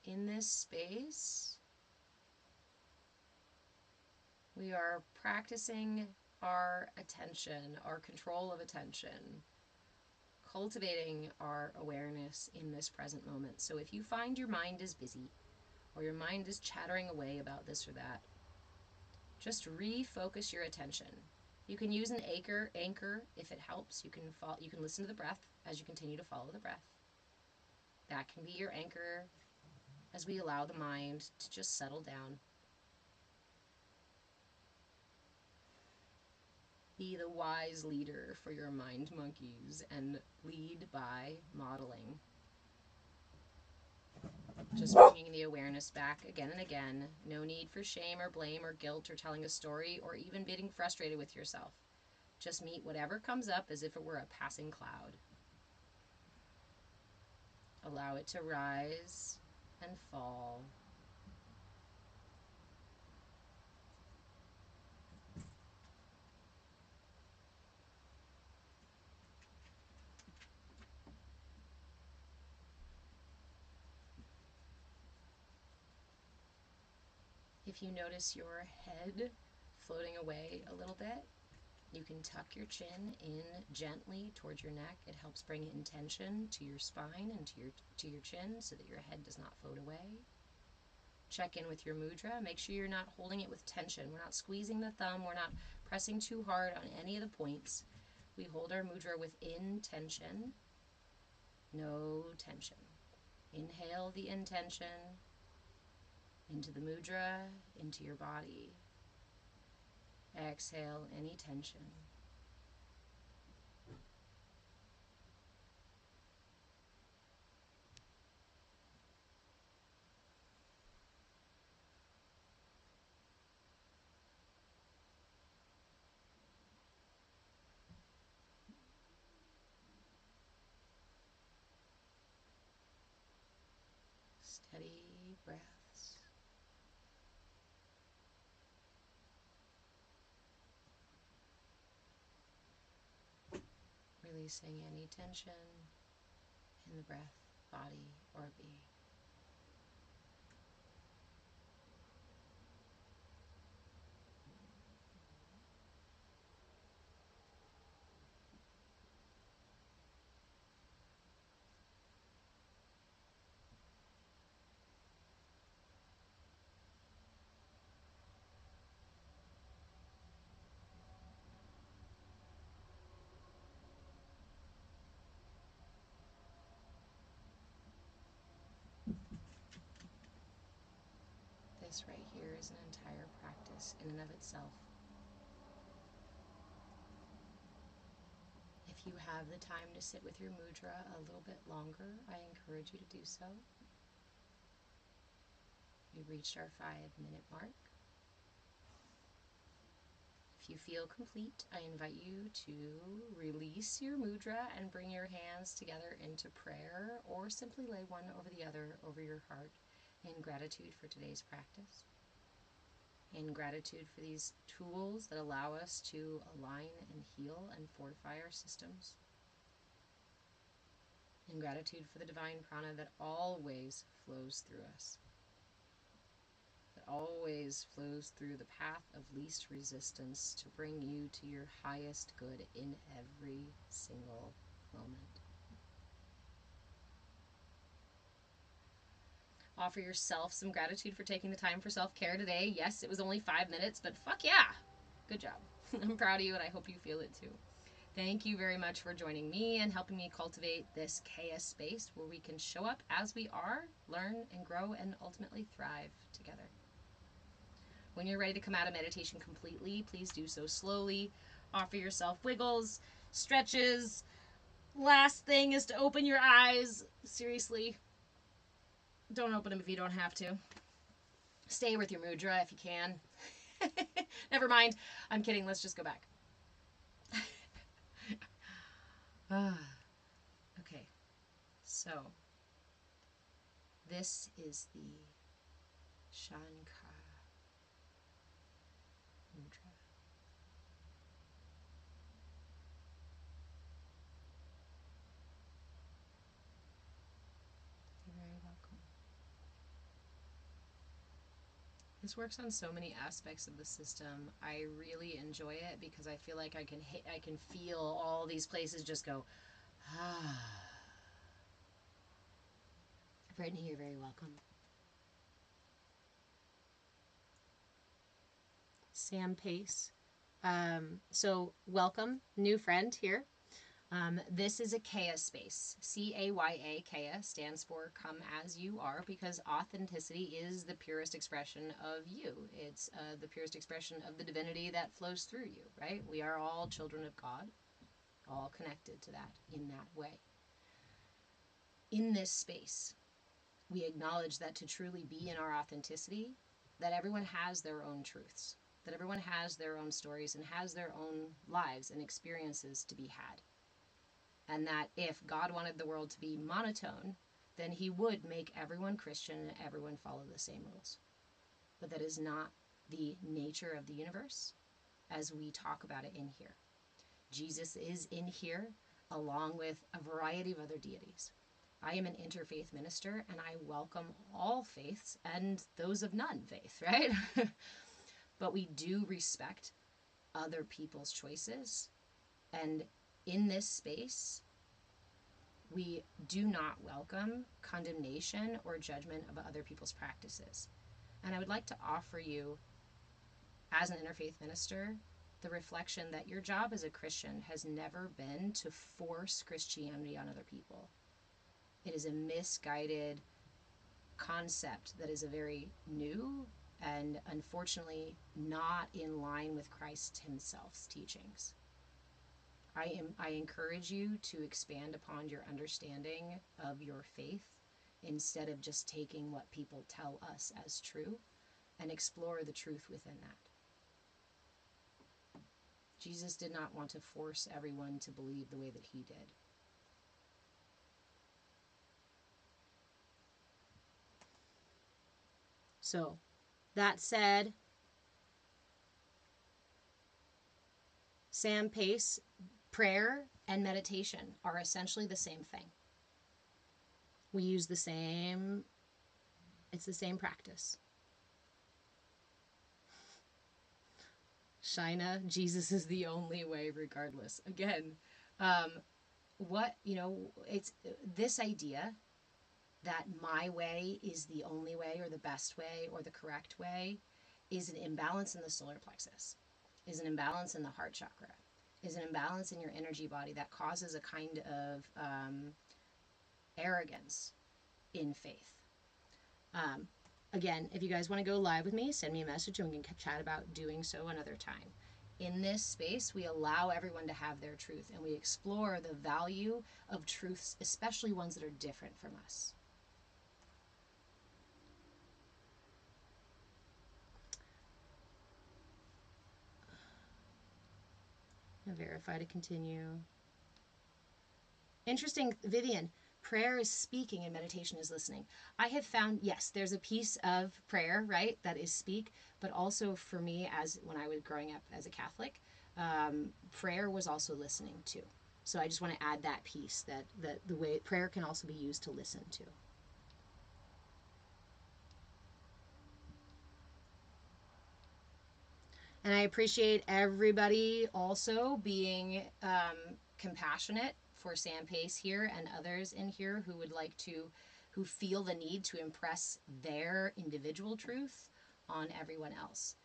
In this space, we are practicing our attention, our control of attention, cultivating our awareness in this present moment. So if you find your mind is busy or your mind is chattering away about this or that, just refocus your attention. You can use an anchor if it helps. You can listen to the breath as you continue to follow the breath. That can be your anchor as we allow the mind to just settle down. Be the wise leader for your mind monkeys and lead by modeling. Just bringing the awareness back again and again. No need for shame or blame or guilt or telling a story or even being frustrated with yourself. Just meet whatever comes up as if it were a passing cloud. Allow it to rise and fall. If you notice your head floating away a little bit, you can tuck your chin in gently towards your neck. It helps bring intention to your spine and to your chin so that your head does not float away. Check in with your mudra. Make sure you're not holding it with tension. We're not squeezing the thumb. We're not pressing too hard on any of the points. We hold our mudra with intention. No tension. Inhale the intention into the mudra, into your body. Exhale any tension. Steady breaths. Releasing any tension in the breath, body, or being. This right here is an entire practice in and of itself. If If you have the time to sit with your mudra a little bit longer, I encourage you to do so. We've reached our 5-minute mark. If you feel complete, I invite you to release your mudra and bring your hands together into prayer, or simply lay one over the other over your heart in gratitude for today's practice, in gratitude for these tools that allow us to align and heal and fortify our systems, in gratitude for the divine prana that always flows through us, that always flows through the path of least resistance to bring you to your highest good in every single moment. Offer yourself some gratitude for taking the time for self-care today. Yes, it was only 5 minutes, but fuck yeah! Good job. I'm proud of you, and I hope you feel it too. Thank you very much for joining me and helping me cultivate this CAYA space where we can show up as we are, learn and grow, and ultimately thrive together. When you're ready to come out of meditation completely, please do so slowly. Offer yourself wiggles, stretches. Last thing is to open your eyes. Seriously, don't open them if you don't have to. Stay with your mudra if you can. Never mind. I'm kidding. Let's just go back. Okay. So, this is the Shanka Mudra. You're very welcome. This works on so many aspects of the system. I really enjoy it because I feel like I can feel all these places just go, ah. Brittany, you're very welcome. Sam Pace. So welcome, new friend here. This is a CAYA space. CAYA, CAYA stands for come as you are, because authenticity is the purest expression of you. It's the purest expression of the divinity that flows through you, right? We are all children of God, all connected to that in that way. In this space, we acknowledge that to truly be in our authenticity, that everyone has their own truths, that everyone has their own stories and has their own lives and experiences to be had. And that if God wanted the world to be monotone, then he would make everyone Christian and everyone follow the same rules. But that is not the nature of the universe as we talk about it in here. Jesus is in here along with a variety of other deities. I am an interfaith minister and I welcome all faiths and those of none faith, right? But we do respect other people's choices. And in this space, we do not welcome condemnation or judgment of other people's practices. And I would like to offer you, as an interfaith minister, the reflection that your job as a Christian has never been to force Christianity on other people. It is a misguided concept that is a very new and unfortunately not in line with Christ himself's teachings. I encourage you to expand upon your understanding of your faith instead of just taking what people tell us as true, and explore the truth within that. Jesus did not want to force everyone to believe the way that he did. So, that said, Sam Pace, prayer and meditation are essentially the same thing. We use it's the same practice. Shina, Jesus is the only way regardless. Again, it's this idea that my way is the only way or the best way or the correct way is an imbalance in the solar plexus, is an imbalance in the heart chakra, is an imbalance in your energy body that causes a kind of arrogance in faith. Again, if you guys want to go live with me, send me a message and we can chat about doing so another time. in this space, we allow everyone to have their truth, and we explore the value of truths, especially ones that are different from us. Verify to continue. Interesting, Vivian. Prayer is speaking and meditation is listening. I have found, yes, there's a piece of prayer, right, that is speak, but also for me, as when I was growing up as a Catholic, prayer was also listening too. So I just want to add that piece, that the way prayer can also be used to listen to. And I appreciate everybody also being compassionate for Sam Pace here and others in here who would like to, who feel the need to impress their individual truth on everyone else.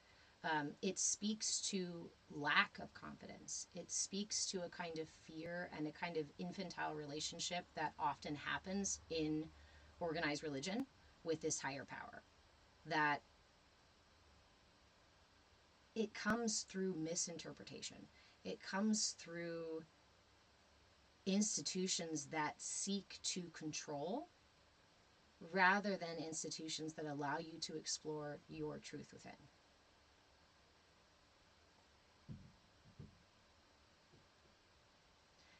It speaks to lack of confidence. It speaks to a kind of fear and a kind of infantile relationship that often happens in organized religion with this higher power. That it comes through misinterpretation. It comes through institutions that seek to control rather than institutions that allow you to explore your truth within.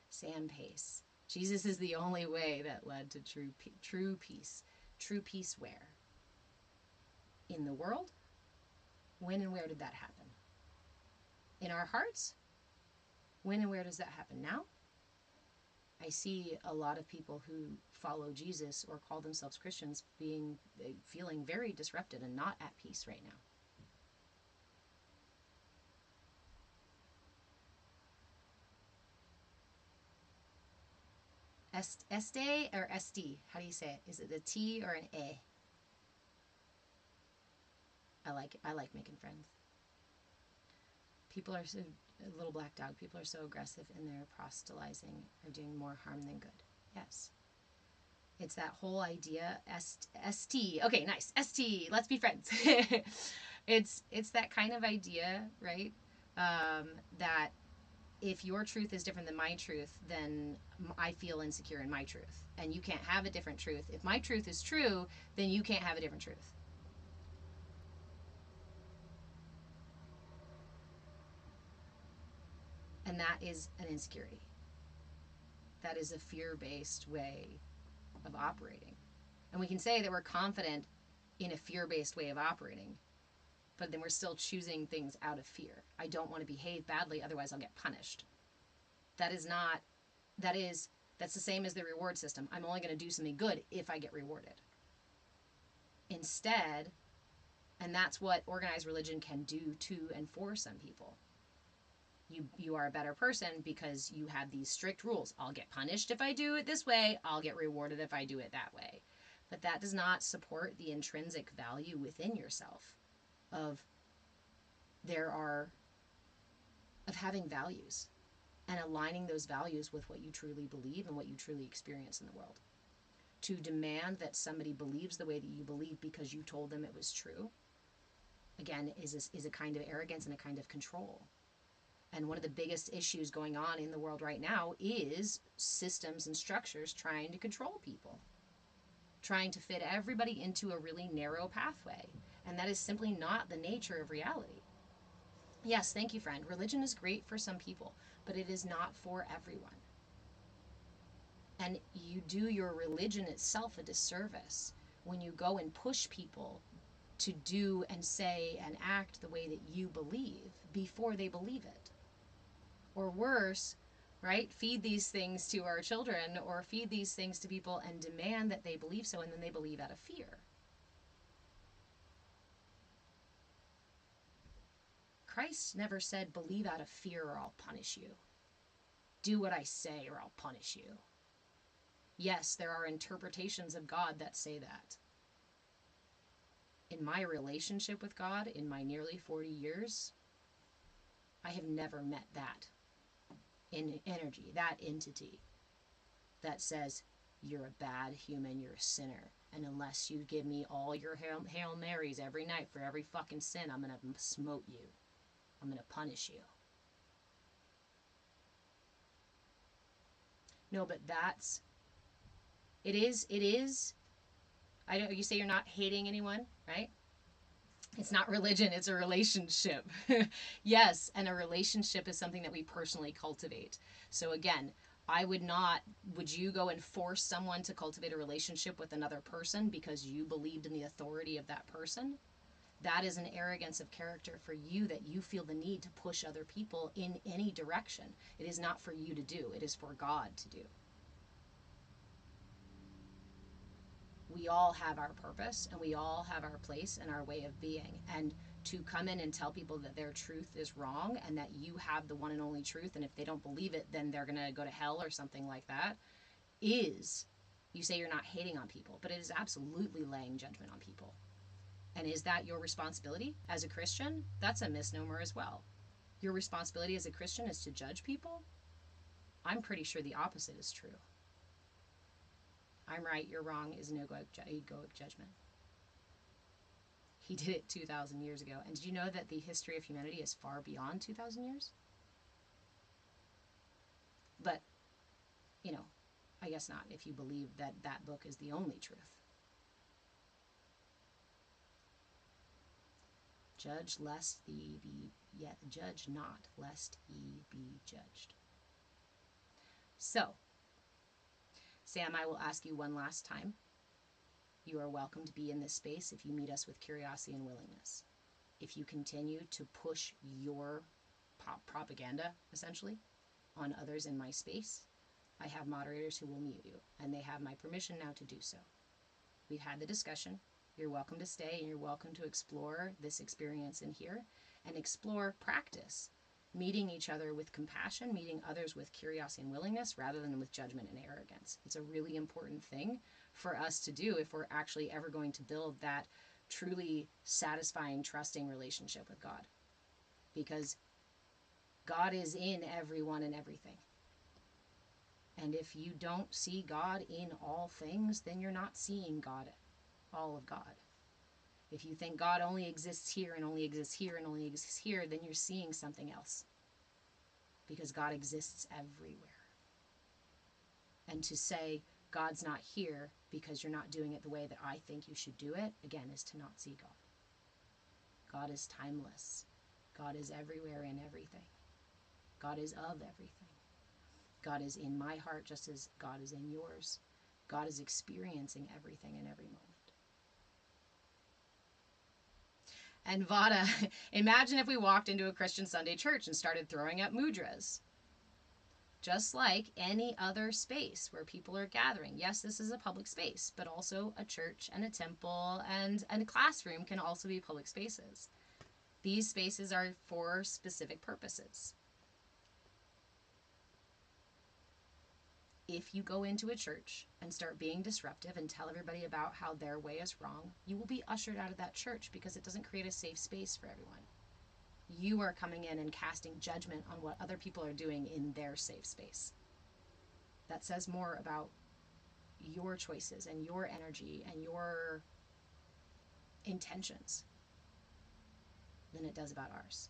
Sam Pace. Jesus is the only way that led to true peace. True peace where? In the world? When and where did that happen? In our hearts? When and where does that happen? Now? I see a lot of people who follow Jesus or call themselves Christians feeling very disrupted and not at peace right now. Este or SD? How do you say it? Is it a T or an A? I like making friends. People are so, a little black dog, people are so aggressive in their proselytizing, are doing more harm than good. Yes. It's that whole idea, ST. Okay, nice. ST, let's be friends. It's that kind of idea, right? That if your truth is different than my truth, then I feel insecure in my truth. And you can't have a different truth. If my truth is true, then you can't have a different truth. And that is an insecurity. That is a fear-based way of operating. And we can say that we're confident in a fear-based way of operating, but then we're still choosing things out of fear. I don't want to behave badly, otherwise I'll get punished. That's the same as the reward system. I'm only going to do something good if I get rewarded. Instead, and that's what organized religion can do to and for some people. You are a better person because you have these strict rules. I'll get punished if I do it this way. I'll get rewarded if I do it that way. But that does not support the intrinsic value within yourself of having values and aligning those values with what you truly believe and what you truly experience in the world. To demand that somebody believes the way that you believe because you told them it was true, again, is a kind of arrogance and a kind of control. And one of the biggest issues going on in the world right now is systems and structures trying to control people, trying to fit everybody into a really narrow pathway. And that is simply not the nature of reality. Yes, thank you, friend. Religion is great for some people, but it is not for everyone. And you do your religion itself a disservice when you go and push people to do and say and act the way that you believe before they believe it. Or worse, right? Feed these things to our children or feed these things to people and demand that they believe so, and then they believe out of fear. Christ never said, believe out of fear or I'll punish you. Do what I say or I'll punish you. Yes, there are interpretations of God that say that. In my relationship with God, in my nearly 40 years, I have never met that in energy, that entity that says, you're a bad human, you're a sinner, and unless you give me all your Hail Marys every night for every fucking sin, I'm going to smote you. I'm going to punish you. No, but it is. I know you say you're not hating anyone, right? It's not religion, it's a relationship. Yes, and a relationship is something that we personally cultivate. So again, I would not, would you go and force someone to cultivate a relationship with another person because you believed in the authority of that person? That is an arrogance of character for you, that you feel the need to push other people in any direction. It is not for you to do, it is for God to do. We all have our purpose and we all have our place and our way of being. And to come in and tell people that their truth is wrong and that you have the one and only truth, and if they don't believe it, then they're going to go to hell or something like that, is, you say you're not hating on people, but it is absolutely laying judgment on people. And is that your responsibility as a Christian? That's a misnomer as well. Your responsibility as a Christian is to judge people? I'm pretty sure the opposite is true. I'm right, you're wrong is an egoic judgment. He did it 2,000 years ago. And did you know that the history of humanity is far beyond 2,000 years? But, you know, I guess not if you believe that that book is the only truth. Judge lest ye be, yet judge not lest ye be judged. So, Sam, I will ask you one last time. You are welcome to be in this space if you meet us with curiosity and willingness. If you continue to push your propaganda, essentially, on others in my space, I have moderators who will mute you, and they have my permission now to do so. We've had the discussion. You're welcome to stay, and you're welcome to explore this experience in here and explore practice, meeting each other with compassion, meeting others with curiosity and willingness rather than with judgment and arrogance. It's a really important thing for us to do if we're actually ever going to build that truly satisfying, trusting relationship with God. Because God is in everyone and everything. And if you don't see God in all things, then you're not seeing God, all of God. If you think God only exists here and only exists here and only exists here, then you're seeing something else. Because God exists everywhere. And to say God's not here because you're not doing it the way that I think you should do it, again, is to not see God. God is timeless. God is everywhere in everything. God is of everything. God is in my heart just as God is in yours. God is experiencing everything in every moment. And Vada, imagine if we walked into a Christian Sunday church and started throwing up mudras. Just like any other space where people are gathering. Yes, this is a public space, but also a church and a temple and a classroom can also be public spaces. These spaces are for specific purposes. If you go into a church and start being disruptive and tell everybody about how their way is wrong, you will be ushered out of that church because it doesn't create a safe space for everyone. You are coming in and casting judgment on what other people are doing in their safe space. That says more about your choices and your energy and your intentions than it does about ours.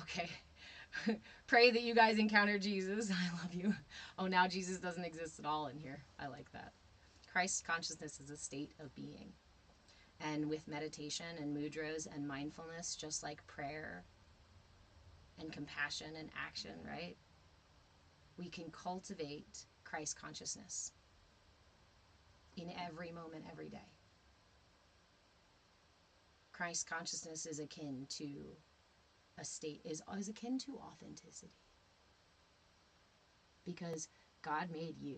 Okay. Pray that you guys encounter Jesus. I love you. Oh, now Jesus doesn't exist at all in here. I like that. Christ consciousness is a state of being. And with meditation and mudras and mindfulness, just like prayer and compassion and action, right? We can cultivate Christ consciousness in every moment, every day. Christ consciousness is akin to a state, is akin to authenticity. Because God made you.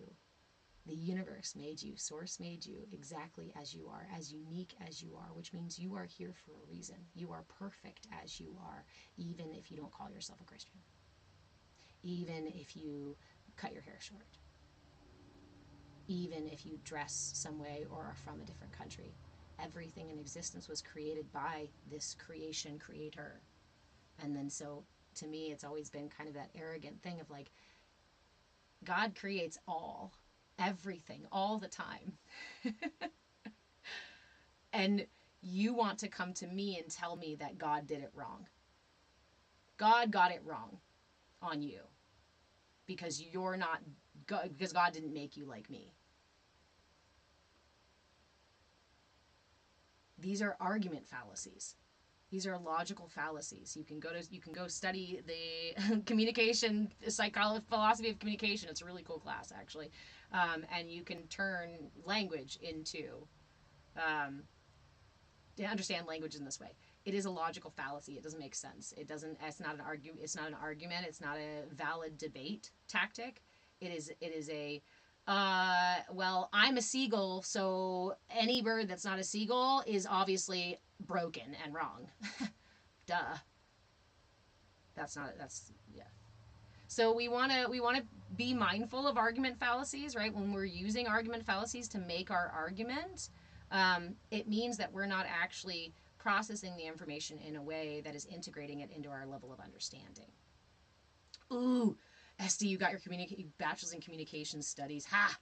The universe made you. Source made you exactly as you are, as unique as you are, which means you are here for a reason. You are perfect as you are, even if you don't call yourself a Christian. Even if you cut your hair short. Even if you dress some way or are from a different country. Everything in existence was created by this creation creator. And then so, to me, it's always been kind of that arrogant thing of like, God creates all, everything, all the time. And you want to come to me and tell me that God did it wrong. God got it wrong on you. because you're not, because God didn't make you like me. These are argument fallacies. These are logical fallacies. You can go study the communication psychology, philosophy of communication. It's a really cool class, actually, and you can turn language into to understand language in this way. It is a logical fallacy. It doesn't make sense. It doesn't. It's not an argument. It's not an argument. It's not a valid debate tactic. It is. It is a. Well, I'm a seagull, so any bird that's not a seagull is obviously broken and wrong. Duh. That's not. That's yeah. So we want to be mindful of argument fallacies, right? When we're using argument fallacies to make our argument, it means that we're not actually processing the information in a way that is integrating it into our level of understanding. Ooh, SD, you got your bachelor's in communications studies. Ha!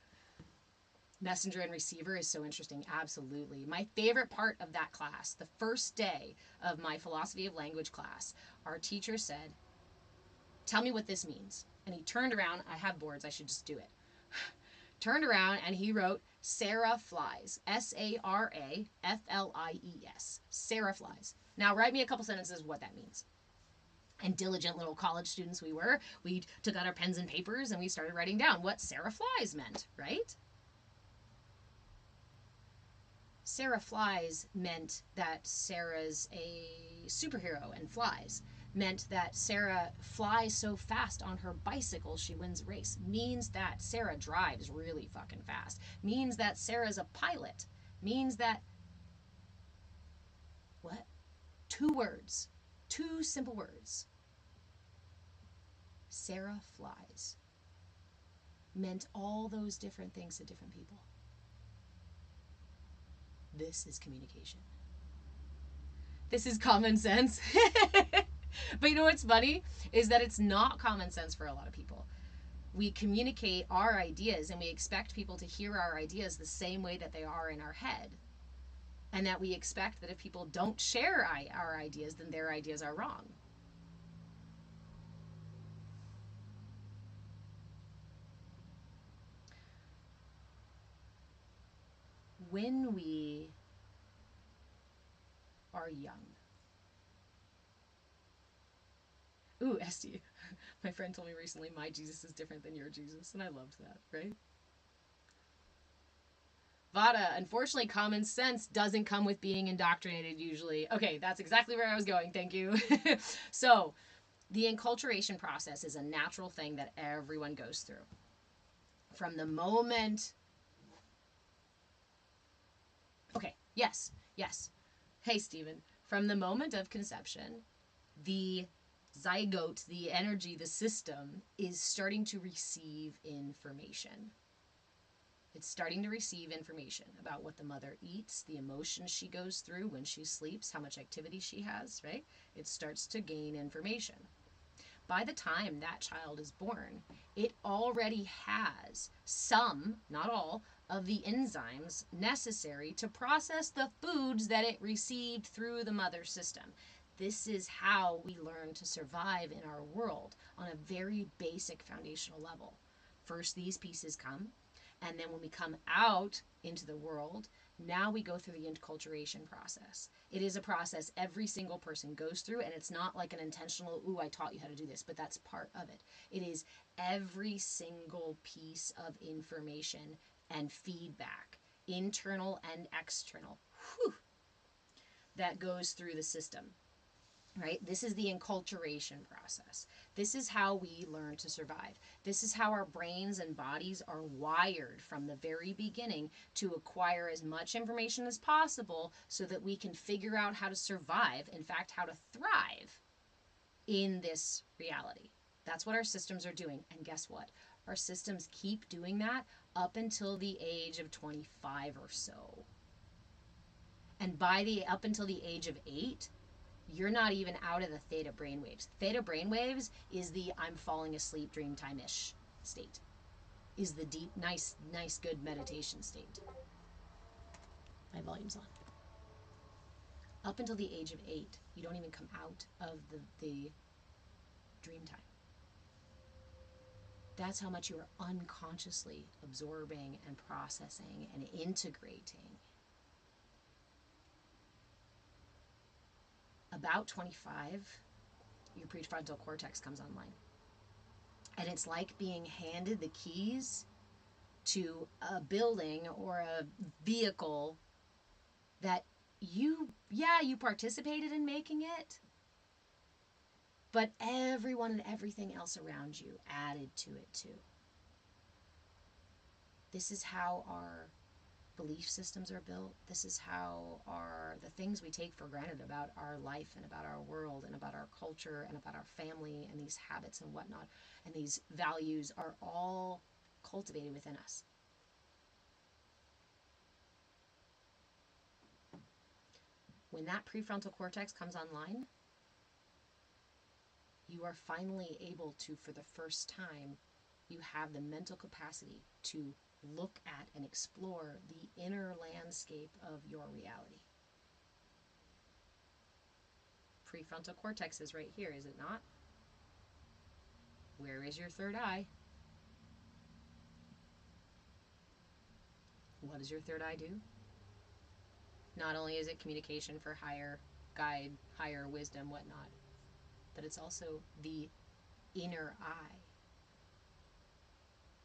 Messenger and receiver is so interesting. Absolutely. My favorite part of that class, the first day of my philosophy of language class, our teacher said, "Tell me what this means." And he turned around. I have boards. I should just do it. Turned around and he wrote, "Sarah flies." SARAFLIES. Sarah flies. Now write me a couple sentences of what that means. And diligent little college students we were, we took out our pens and papers and we started writing down what Sarah flies meant, right? Sarah flies meant that Sarah's a superhero and flies. Meant that Sarah flies so fast on her bicycle she wins a race. Means that Sarah drives really fucking fast. Means that Sarah's a pilot. Means that... What? 2 words. 2 simple words. Sarah flies. Meant all those different things to different people. This is communication. This is common sense. But you know what's funny? Is that it's not common sense for a lot of people. We communicate our ideas and we expect people to hear our ideas the same way that they are in our head. And that we expect that if people don't share our ideas, then their ideas are wrong. When we are young. Ooh, Esty. My friend told me recently, my Jesus is different than your Jesus, and I loved that, right? Vada, unfortunately, common sense doesn't come with being indoctrinated usually. Okay, that's exactly where I was going. Thank you. So, the enculturation process is a natural thing that everyone goes through. From the moment... Okay, yes. Hey, Stephen. From the moment of conception, the zygote, the energy, the system, is starting to receive information. It's starting to receive information about what the mother eats, the emotions she goes through when she sleeps, how much activity she has, right? It starts to gain information. By the time that child is born, it already has some, not all, of the enzymes necessary to process the foods that it received through the mother system. This is how we learn to survive in our world on a very basic foundational level. First, these pieces come, and then when we come out into the world, now we go through the enculturation process. It is a process every single person goes through, and it's not like an intentional, ooh, I taught you how to do this, but that's part of it. It is every single piece of information and feedback, internal and external, that goes through the system. Right? This is the enculturation process. This is how we learn to survive. This is how our brains and bodies are wired from the very beginning to acquire as much information as possible so that we can figure out how to survive, in fact, how to thrive in this reality. That's what our systems are doing. And guess what? Our systems keep doing that up until the age of 25 or so. And up until the age of 8, you're not even out of the theta brainwaves. Theta brainwaves is the I'm falling asleep dreamtime-ish state. Is the deep, nice, good meditation state. My volume's on. Up until the age of 8, you don't even come out of the dream time. That's how much you are unconsciously absorbing and processing and integrating. About 25, your prefrontal cortex comes online. And it's like being handed the keys to a building or a vehicle that you participated in making it, but everyone and everything else around you added to it too. This is how our belief systems are built. This is how the things we take for granted about our life and about our world and about our culture and about our family and these habits and whatnot and these values are all cultivated within us. When that prefrontal cortex comes online, you are finally able to, for the first time, you have the mental capacity to look at and explore the inner landscape of your reality. Prefrontal cortex is right here, is it not? Where is your third eye? What does your third eye do? Not only is it communication for higher guide, higher wisdom, whatnot, but it's also the inner eye.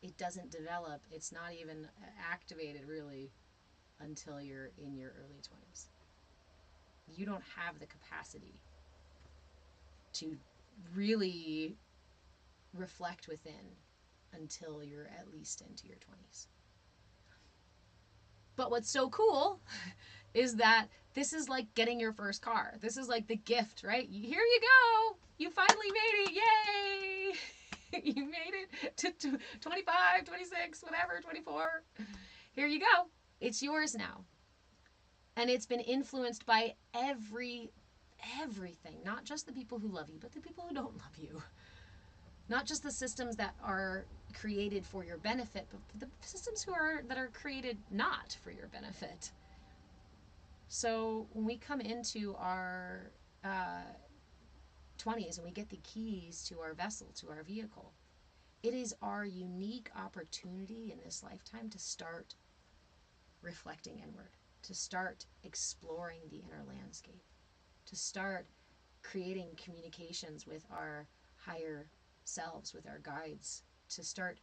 It doesn't develop, it's not even activated really until you're in your early 20s. You don't have the capacity to really reflect within until you're at least into your 20s. But what's so cool is that this is like getting your first car. This is like the gift, right? Here you go. You finally made it. Yay. You made it to 25, 26, whatever, 24. Here you go. It's yours now. And it's been influenced by everything, not just the people who love you, but the people who don't love you. Not just the systems that are created for your benefit, but the systems that are created not for your benefit. So when we come into our 20s and we get the keys to our vessel, to our vehicle, it is our unique opportunity in this lifetime to start reflecting inward, to start exploring the inner landscape, to start creating communications with our higher selves, with our guides, to start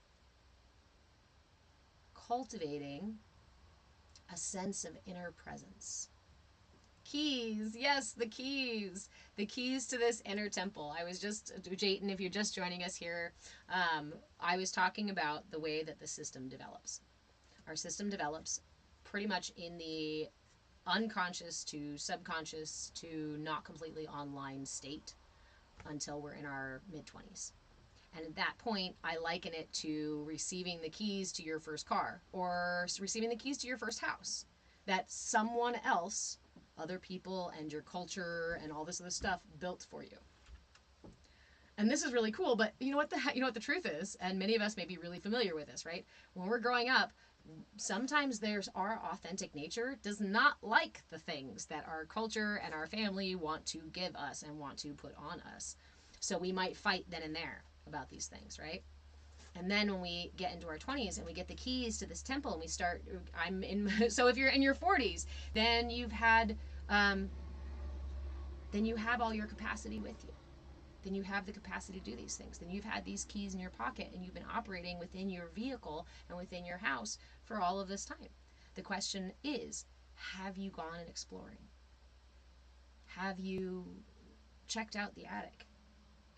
cultivating a sense of inner presence. Keys, yes, the keys to this inner temple. I was just, Jayton, if you're just joining us here, I was talking about the way that the system develops. Our system develops pretty much in the unconscious to subconscious to not completely online state until we're in our mid-20s. And at that point, I liken it to receiving the keys to your first car or receiving the keys to your first house. That someone else, other people and your culture and all this other stuff built for you. And this is really cool, but you know what the truth is, and many of us may be really familiar with this, right? When we're growing up, sometimes our authentic nature does not like the things that our culture and our family want to give us and want to put on us. So we might fight then and there about these things, right? And then when we get into our 20s and we get the keys to this temple and we start, so if you're in your 40s, then you have all your capacity with you. Then you have the capacity to do these things. Then you've had these keys in your pocket and you've been operating within your vehicle and within your house for all of this time. The question is, have you gone and exploring? Have you checked out the attic?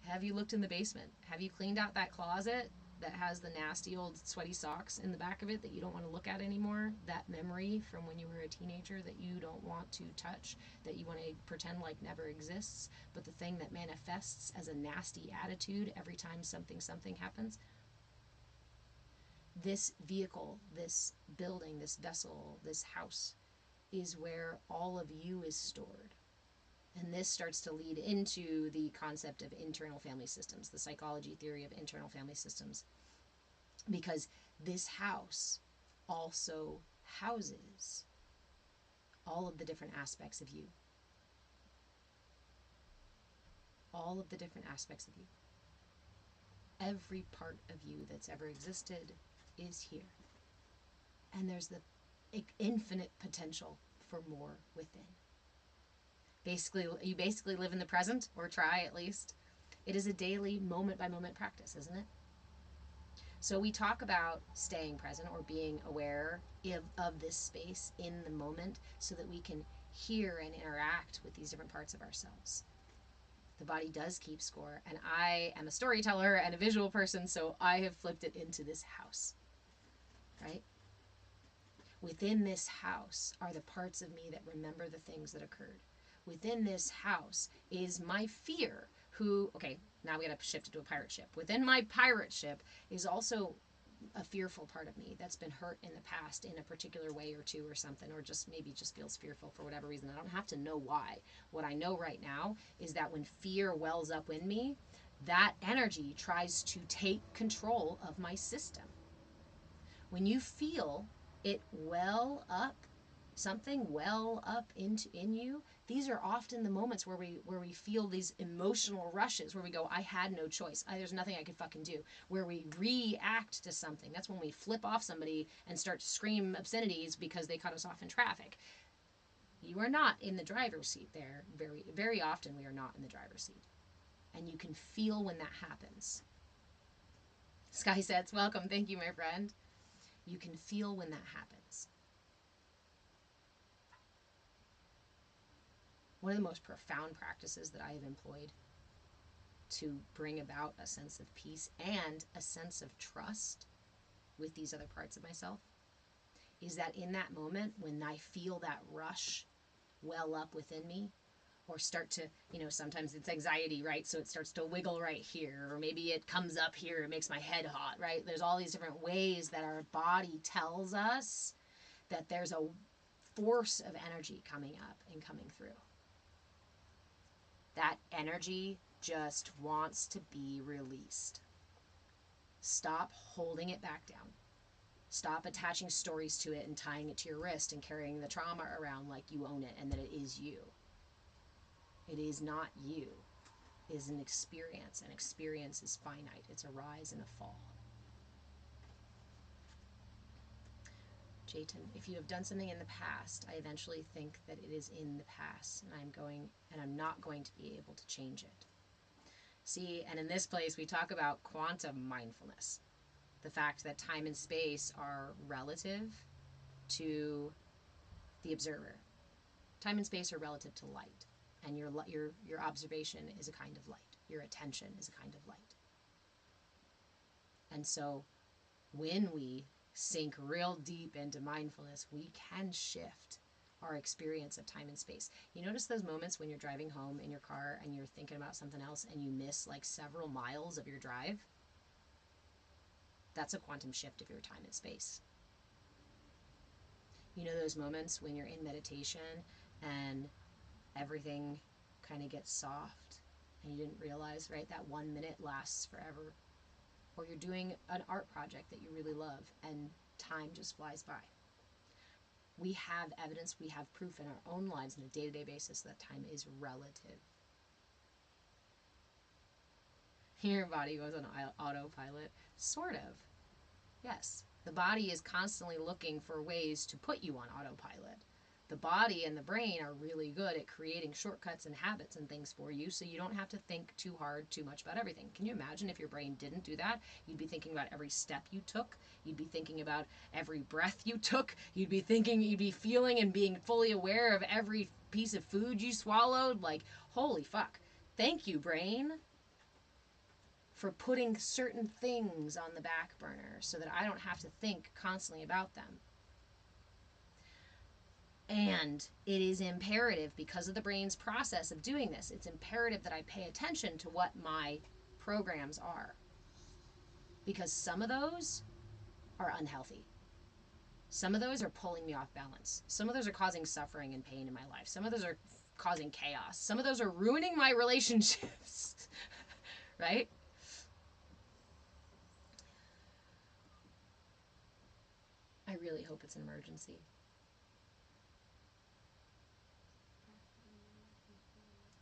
Have you looked in the basement? Have you cleaned out that closet that has the nasty old sweaty socks in the back of it that you don't want to look at anymore? That memory from when you were a teenager that you don't want to touch, that you want to pretend like never exists, but the thing that manifests as a nasty attitude every time something happens? This vehicle, this building, this vessel, this house is where all of you is stored. And this starts to lead into the concept of internal family systems, the psychology theory of internal family systems. Because this house also houses all of the different aspects of you. All of the different aspects of you. Every part of you that's ever existed is here. And there's the infinite potential for more within. You basically live in the present, or try at least. It is a daily, moment by moment practice, isn't it? So we talk about staying present or being aware of this space in the moment so that we can hear and interact with these different parts of ourselves. The body does keep score, and I am a storyteller and a visual person, so I have flipped it into this house, right? Within this house are the parts of me that remember the things that occurred. Within this house is my fear, okay, now we gotta shift it to a pirate ship. Within my pirate ship is also a fearful part of me that's been hurt in the past in a particular way or two or something, or just maybe just feels fearful for whatever reason. I don't have to know why. What I know right now is that when fear wells up in me, that energy tries to take control of my system. When you feel it well up, something well up in you, these are often the moments where we feel these emotional rushes, where we go, I had no choice, there's nothing I could fucking do, where we react to something. That's when we flip off somebody and start to scream obscenities because they cut us off in traffic. You are not in the driver's seat there. Very, very often we are not in the driver's seat. And you can feel when that happens. Sky Sets, welcome. Thank you, my friend. You can feel when that happens. One of the most profound practices that I have employed to bring about a sense of peace and a sense of trust with these other parts of myself is that in that moment when I feel that rush well up within me, or start to, sometimes it's anxiety, right? So it starts to wiggle right here, or maybe it comes up here, it makes my head hot, right? There's all these different ways that our body tells us that there's a force of energy coming up and coming through. That energy just wants to be released. Stop holding it back down. Stop attaching stories to it and tying it to your wrist and carrying the trauma around like you own it and that it is you. It is not you. It is an experience, and experience is finite. It's a rise and a fall. Jayton, if you have done something in the past, I eventually think that it is in the past, and I'm not going to be able to change it. See, and in this place we talk about quantum mindfulness. The fact that time and space are relative to the observer. Time and space are relative to light, and your observation is a kind of light. Your attention is a kind of light. And so when we sink real deep into mindfulness, we can shift our experience of time and space. You notice those moments when you're driving home in your car and you're thinking about something else and you miss like several miles of your drive? That's a quantum shift of your time and space. You know those moments when you're in meditation and everything kind of gets soft and you didn't realize, right, that 1 minute lasts forever? Or you're doing an art project that you really love and time just flies by. We have evidence, we have proof in our own lives on a day-to-day basis that time is relative. Your body goes on autopilot. Sort of. Yes. The body is constantly looking for ways to put you on autopilot. The body and the brain are really good at creating shortcuts and habits and things for you, so you don't have to think too hard, too much about everything. Can you imagine if your brain didn't do that? You'd be thinking about every step you took. You'd be thinking about every breath you took. You'd be feeling and being fully aware of every piece of food you swallowed. Like, holy fuck. Thank you, brain, for putting certain things on the back burner so that I don't have to think constantly about them. And it is imperative, because of the brain's process of doing this, it's imperative that I pay attention to what my programs are. Because some of those are unhealthy. Some of those are pulling me off balance. Some of those are causing suffering and pain in my life. Some of those are causing chaos. Some of those are ruining my relationships. Right? I really hope it's an emergency.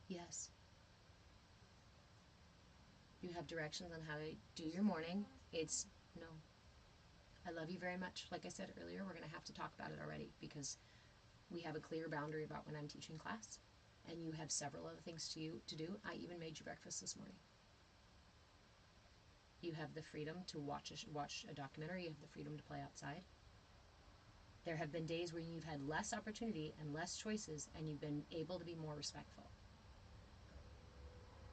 Yes. You have directions on how to do your morning. It's no. I love you very much. Like I said earlier, we're going to have to talk about it already because we have a clear boundary about when I'm teaching class, and you have several other things to do. I even made you breakfast this morning. You have the freedom to watch a documentary. You have the freedom to play outside. There have been days where you've had less opportunity and less choices, and you've been able to be more respectful.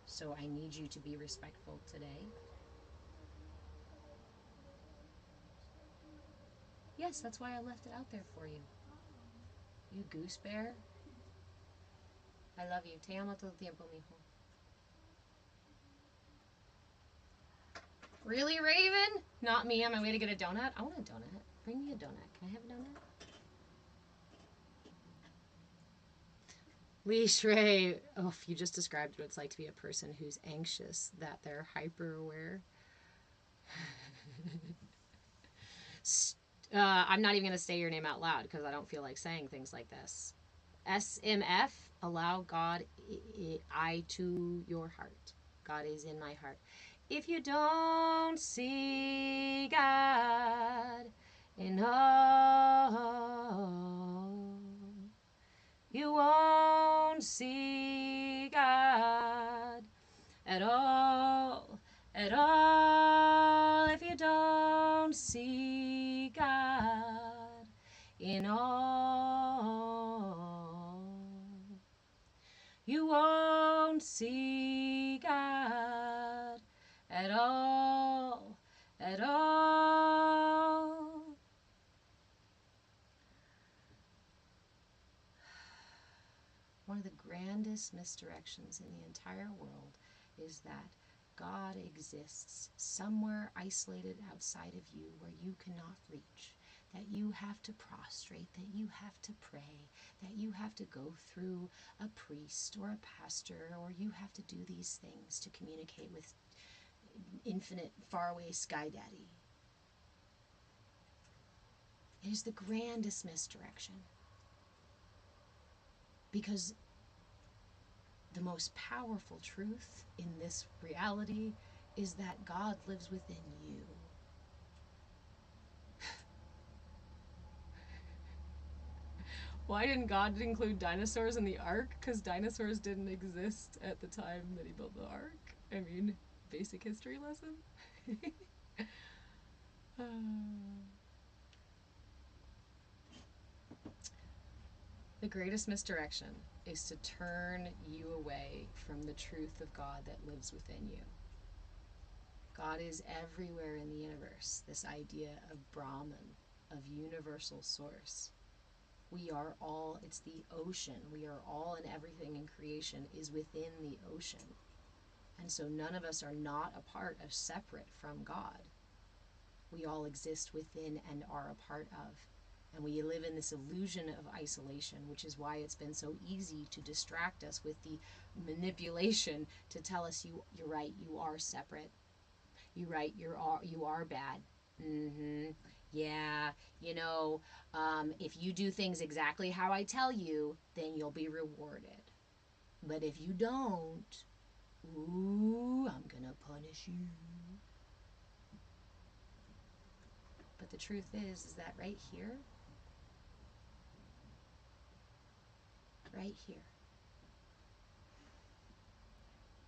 So I need you to be respectful today. Yes, that's why I left it out there for you. You goose bear. I love you. Te amo todo tiempo, mijo. Really, Raven? Not me on my way to get a donut? I want a donut. Bring me a donut. Can I have a donut? Leash Ray. Oh, you just described what it's like to be a person who's anxious that they're hyper aware. I'm not even going to say your name out loud because I don't feel like saying things like this. SMF, allow God I to your heart. God is in my heart. If you don't see God in all, you won't see God at all, at all. If you don't see God in all, you won't see God at all, at all. One of the grandest misdirections in the entire world is that God exists somewhere isolated outside of you where you cannot reach, that you have to prostrate, that you have to pray, that you have to go through a priest or a pastor, or you have to do these things to communicate with infinite, faraway Sky Daddy. It is the grandest misdirection. Because the most powerful truth in this reality is that God lives within you. Why didn't God include dinosaurs in the ark? Because dinosaurs didn't exist at the time that he built the ark. I mean, basic history lesson. The greatest misdirection is to turn you away from the truth of God that lives within you. God is everywhere in the universe. This idea of Brahman, of universal source. We are all, it's the ocean. We are all, and everything in creation is within the ocean. And so none of us are not a part of, separate from God. We all exist within and are a part of. And we live in this illusion of isolation, which is why it's been so easy to distract us with the manipulation to tell us you're right, you are separate. You're right, you are bad. Yeah, if you do things exactly how I tell you, then you'll be rewarded. But if you don't, ooh, I'm gonna punish you. But the truth is that right here,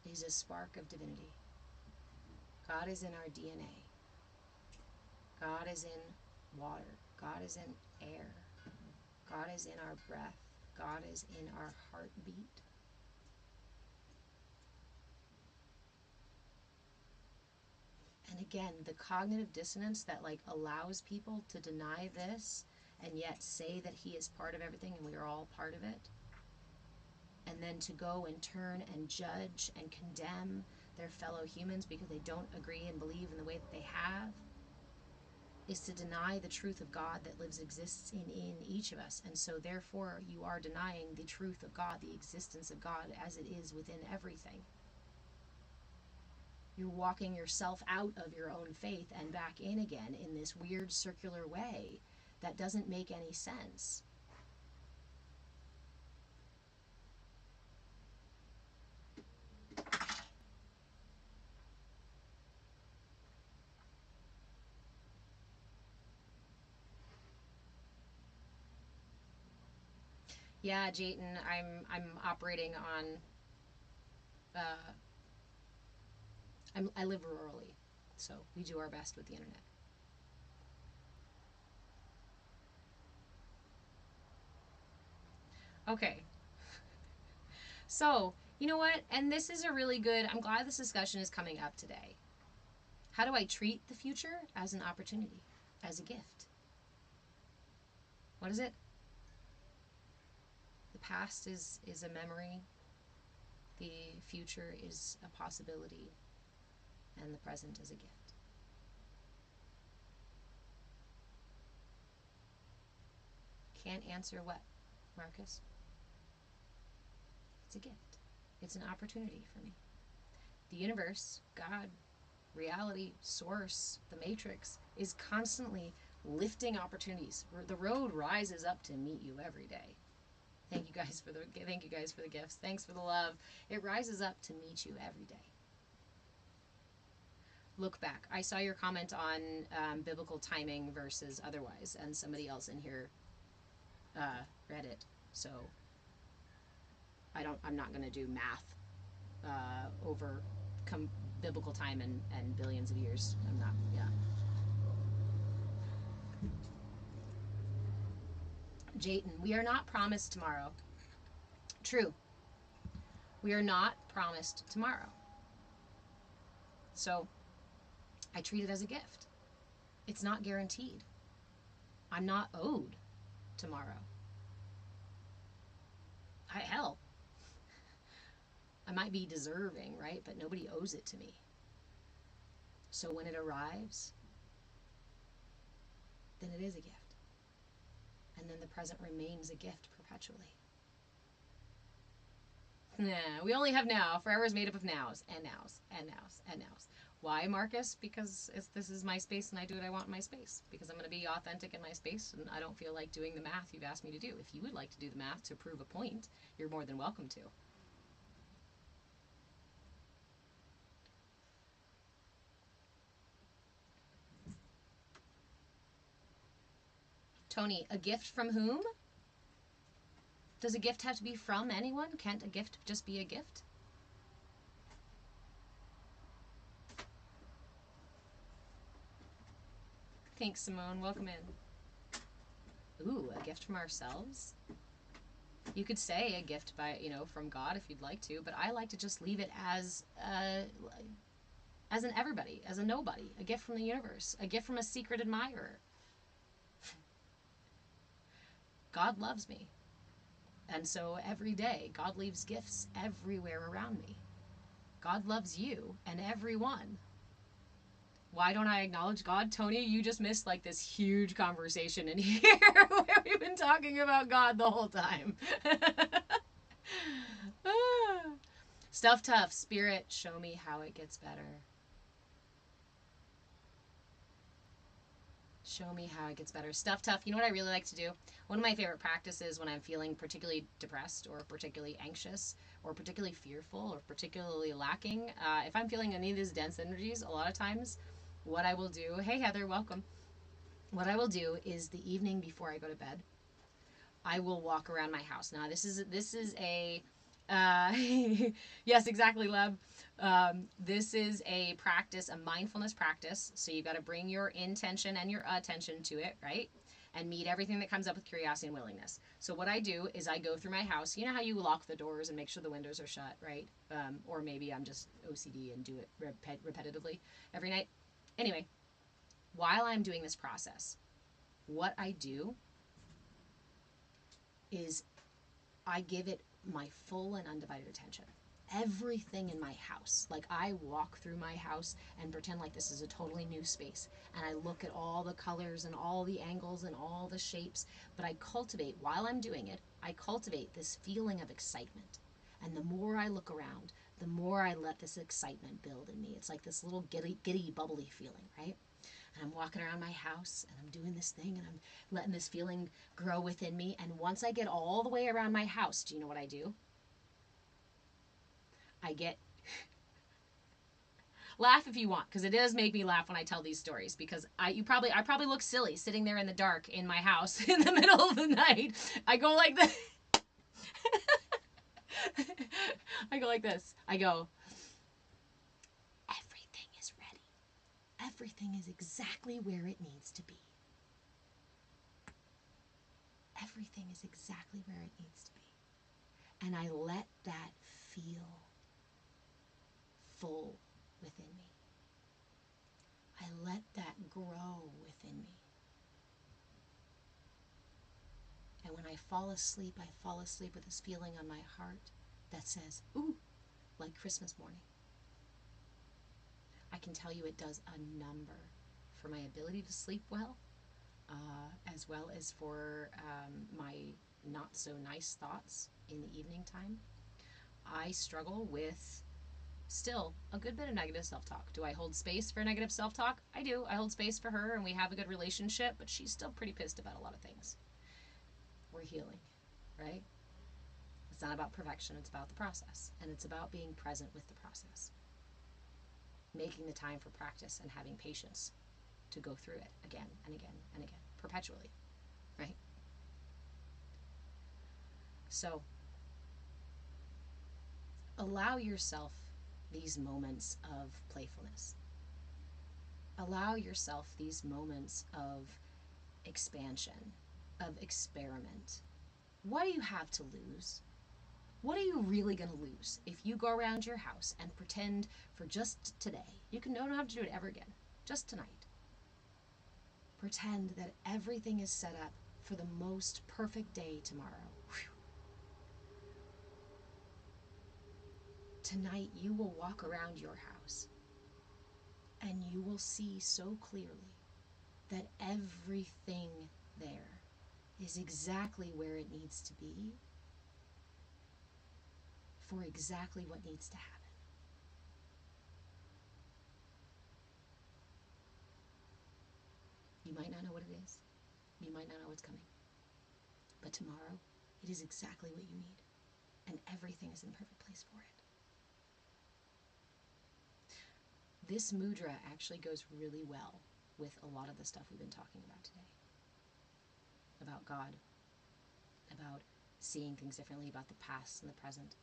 is a spark of divinity. God is in our DNA. God is in water. God is in air. God is in our breath. God is in our heartbeat. And again, the cognitive dissonance that allows people to deny this and yet say that he is part of everything and we are all part of it, and then to go and turn and judge and condemn their fellow humans because they don't agree and believe in the way that they have, is to deny the truth of God that exists in each of us. And so therefore you are denying the truth of God, the existence of God as it is within everything. You're walking yourself out of your own faith and back in again in this weird circular way that doesn't make any sense. Yeah, Jayton, I'm operating on. I live rurally, so we do our best with the internet. Okay, so you know what? And this is a really good. I'm glad this discussion is coming up today. How do I treat the future as an opportunity, as a gift? What is it? The past is a memory. The future is a possibility, and the present is a gift. Can't answer what, Marcus? It's a gift. It's an opportunity for me. The universe, God, reality, source, the matrix is constantly lifting opportunities. The road rises up to meet you every day. Thank you guys for the gifts. Thanks for the love. It rises up to meet you every day. Look back. I saw your comment on biblical timing versus otherwise, and somebody else in here read it. So I'm not going to do math over biblical time and billions of years. I'm not. Yeah. Jayton, we are not promised tomorrow. True. We are not promised tomorrow. So I treat it as a gift. It's not guaranteed. I'm not owed tomorrow. Hell, I might be deserving, right? But nobody owes it to me. So when it arrives, then it is a gift. And then the present remains a gift perpetually. Nah, we only have now. Forever is made up of nows and nows and nows and nows. Why, Marcus? Because this is my space and I do what I want in my space. Because I'm going to be authentic in my space and I don't feel like doing the math you've asked me to do. If you would like to do the math to prove a point, you're more than welcome to. Tony, a gift from whom? Does a gift have to be from anyone? Can't a gift just be a gift? Thanks, Simone. Welcome in. Ooh, a gift from ourselves? You could say a gift from God if you'd like to, but I like to just leave it as an everybody, as a nobody, a gift from the universe, a gift from a secret admirer. God loves me. And so every day, God leaves gifts everywhere around me. God loves you and everyone. Why don't I acknowledge God? Tony, you just missed like this huge conversation in here where we've been talking about God the whole time. Stuff tough. Spirit, show me how it gets better. Show me how it gets better. Stuff tough. You know what I really like to do? One of my favorite practices when I'm feeling particularly depressed or particularly anxious or particularly fearful or particularly lacking, if I'm feeling any of these dense energies, a lot of times what I will do, hey Heather, welcome. What I will do is the evening before I go to bed, I will walk around my house. Now this is a yes, exactly, Leb. This is a practice, a mindfulness practice. So you've got to bring your intention and your attention to it, right? And meet everything that comes up with curiosity and willingness. So what I do is I go through my house. You know how you lock the doors and make sure the windows are shut, right? Or maybe I'm just OCD and do it repetitively every night. Anyway, while I'm doing this process, what I do is I give it my full and undivided attention. Everything in my house. Like I walk through my house and pretend like this is a totally new space. And I look at all the colors and all the angles and all the shapes. But I cultivate, while I'm doing it, I cultivate this feeling of excitement. And the more I look around, the more I let this excitement build in me. It's like this little giddy, bubbly feeling, right? And I'm walking around my house and I'm doing this thing and I'm letting this feeling grow within me. And once I get all the way around my house, do you know what I do? I get laugh if you want, because it does make me laugh when I tell these stories, because I probably look silly sitting there in the dark in my house in the middle of the night. I go like this. I go like this. I go, everything is ready. Everything is exactly where it needs to be. Everything is exactly where it needs to be. And I let that feel full within me. I let that grow within me. And when I fall asleep with this feeling on my heart that says, ooh, like Christmas morning. I can tell you it does a number for my ability to sleep well, as well as for my not so nice thoughts in the evening time. I struggle with still a good bit of negative self-talk. Do I hold space for negative self-talk? I do. I hold space for her and we have a good relationship, but she's still pretty pissed about a lot of things. We're healing, right? It's not about perfection, it's about the process. And it's about being present with the process. Making the time for practice and having patience to go through it again and again and again, perpetually, right? So, allow yourself these moments of playfulness. Allow yourself these moments of expansion, of experiment. What do you have to lose? What are you really going to lose if you go around your house and pretend for just today? You don't have to do it ever again. Just tonight. Pretend that everything is set up for the most perfect day tomorrow. Whew. Tonight you will walk around your house and you will see so clearly that everything there is exactly where it needs to be for exactly what needs to happen. You might not know what it is. You might not know what's coming. But tomorrow, it is exactly what you need. And everything is in the perfect place for it. This mudra actually goes really well with a lot of the stuff we've been talking about today. About God. About seeing things differently, about the past and the present.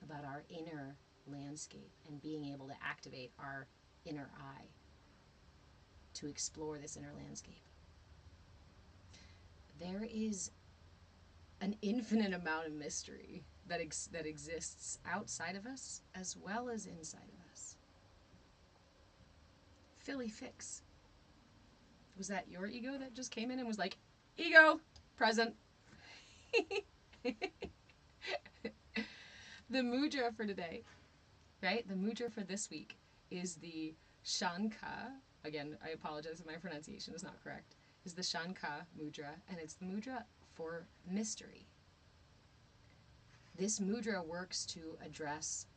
About our inner landscape and being able to activate our inner eye to explore this inner landscape. There is an infinite amount of mystery that exists outside of us as well as inside of us. Philly fix. Was that your ego that just came in and was like, ego, present? The mudra for today, right? The mudra for this week is the Shanka. Again, I apologize if my pronunciation is not correct. Is the Shanka Mudra, and it's the mudra for mystery. This mudra works to address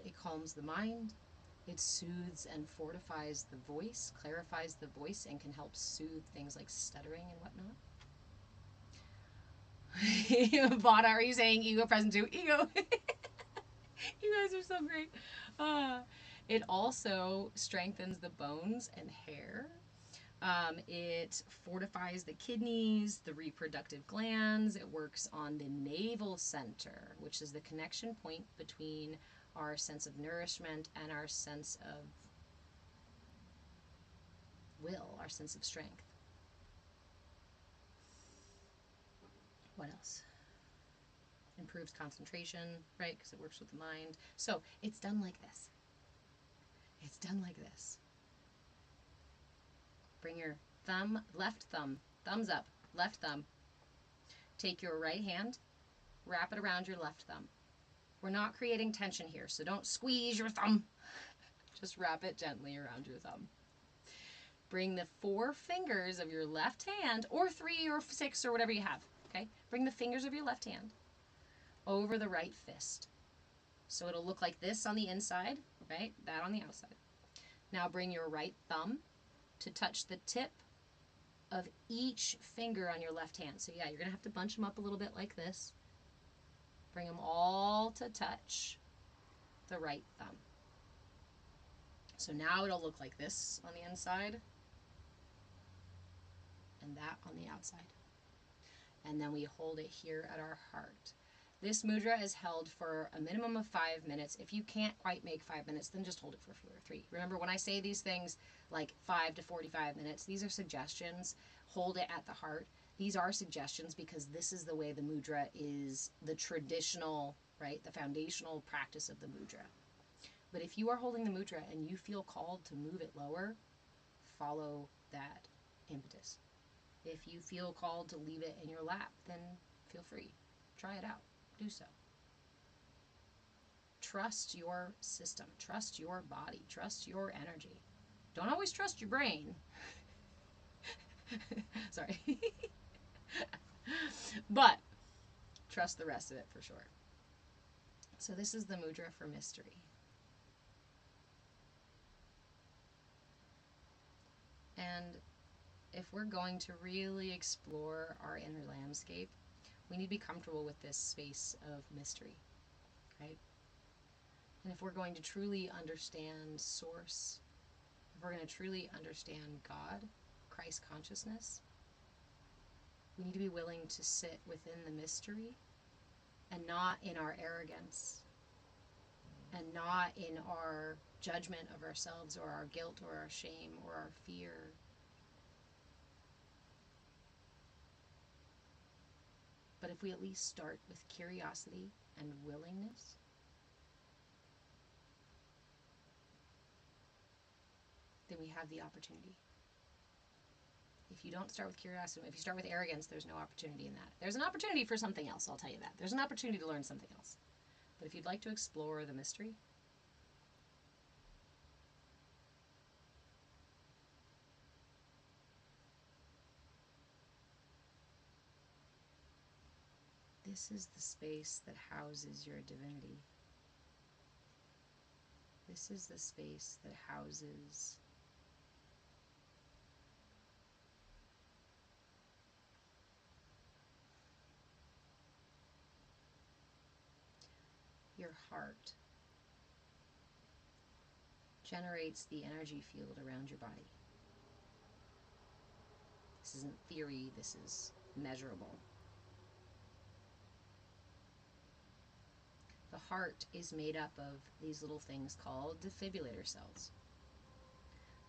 it calms the mind, it soothes and fortifies the voice, clarifies the voice, and can help soothe things like stuttering and whatnot. Vada, are you saying ego present too? Ego! You guys are so great. It also strengthens the bones and hair. It fortifies the kidneys, the reproductive glands. It works on the navel center, which is the connection point between our sense of nourishment and our sense of will, our sense of strength. What else? Improves concentration, right? Because it works with the mind. So it's done like this. It's done like this. Bring your left thumb, thumbs up, left thumb. Take your right hand, wrap it around your left thumb. We're not creating tension here, so don't squeeze your thumb. Just wrap it gently around your thumb. Bring the 4 fingers of your left hand, or 3 or 6 or whatever you have, okay? Bring the fingers of your left hand over the right fist. So it'll look like this on the inside, right? That on the outside. Now bring your right thumb to touch the tip of each finger on your left hand. So yeah, you're going to have to bunch them up a little bit like this. Bring them all to touch the right thumb. So now it'll look like this on the inside and that on the outside. and then we hold it here at our heart. This mudra is held for a minimum of 5 minutes. If you can't quite make 5 minutes, then just hold it for 3. Remember, when I say these things like 5 to 45 minutes, these are suggestions. Hold it at the heart. These are suggestions because this is the way the mudra is the traditional, right, the foundational practice of the mudra. But if you are holding the mudra and you feel called to move it lower, follow that impetus. If you feel called to leave it in your lap, then feel free. Try it out. Do so. Trust your system. Trust your body. Trust your energy. Don't always trust your brain. Sorry. But trust the rest of it for sure. So this is the mudra for mystery. And if we're going to really explore our inner landscape, we need to be comfortable with this space of mystery, right? And if we're going to truly understand Source, if we're going to truly understand God, Christ consciousness, we need to be willing to sit within the mystery and not in our arrogance and not in our judgment of ourselves or our guilt or our shame or our fear. But if we at least start with curiosity and willingness, then we have the opportunity. If you don't start with curiosity, if you start with arrogance, there's no opportunity in that. There's an opportunity for something else, I'll tell you that. There's an opportunity to learn something else. But if you'd like to explore the mystery, this is the space that houses your divinity. This is the space that houses your heart. Generates the energy field around your body. This isn't theory, this is measurable. The heart is made up of these little things called defibrillator cells.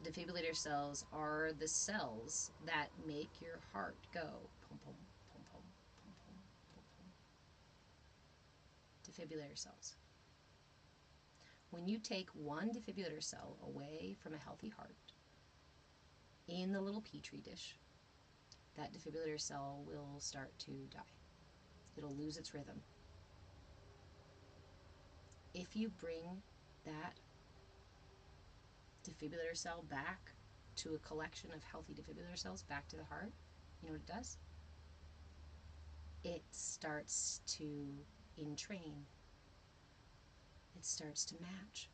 Defibrillator cells are the cells that make your heart go pum pum pum pum pum pum pum pum. Defibrillator cells. When you take one defibrillator cell away from a healthy heart in the little petri dish, that defibrillator cell will start to die. It'll lose its rhythm. If you bring that defibrillator cell back to a collection of healthy defibrillator cells back to the heart, you know what it does? It starts to entrain. It starts to match.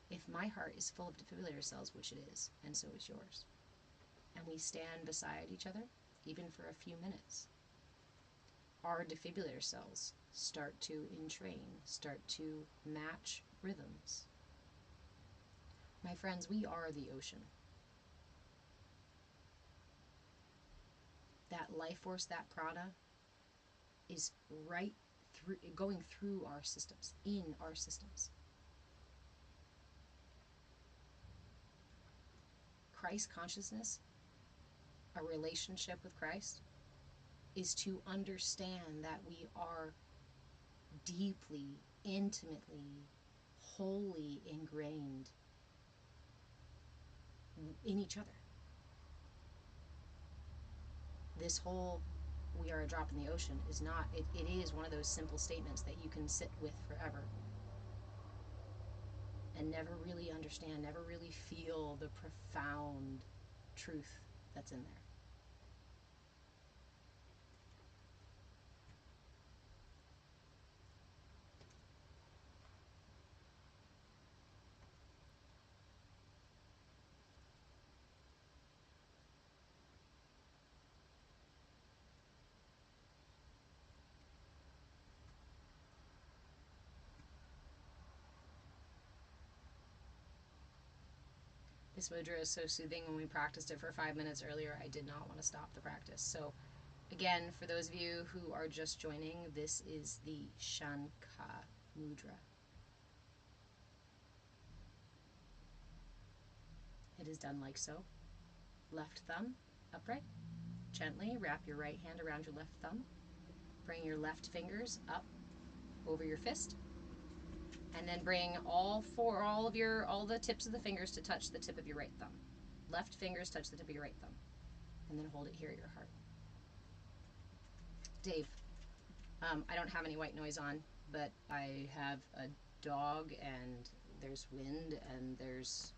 If my heart is full of defibrillator cells, which it is, and so is yours, and we stand beside each other, even for a few minutes, our defibrillator cells start to entrain, start to match rhythms. My friends, we are the ocean. That life force, that prana, is right through, going through our systems, in our systems. Christ consciousness, a relationship with Christ, is to understand that we are deeply, intimately, wholly ingrained in each other. This whole we are a drop in the ocean is not, it is one of those simple statements that you can sit with forever and never really understand, never really feel the profound truth that's in there. This mudra is so soothing. When we practiced it for 5 minutes earlier, I did not want to stop the practice. So again, for those of you who are just joining, this is the Shanka Mudra. It is done like so. Left thumb upright. Gently wrap your right hand around your left thumb. Bring your left fingers up over your fist. And then bring all the tips of the fingers to touch the tip of your right thumb. Left fingers touch the tip of your right thumb. And then hold it here at your heart. Dave, I don't have any white noise on, but I have a dog and there's wind and there's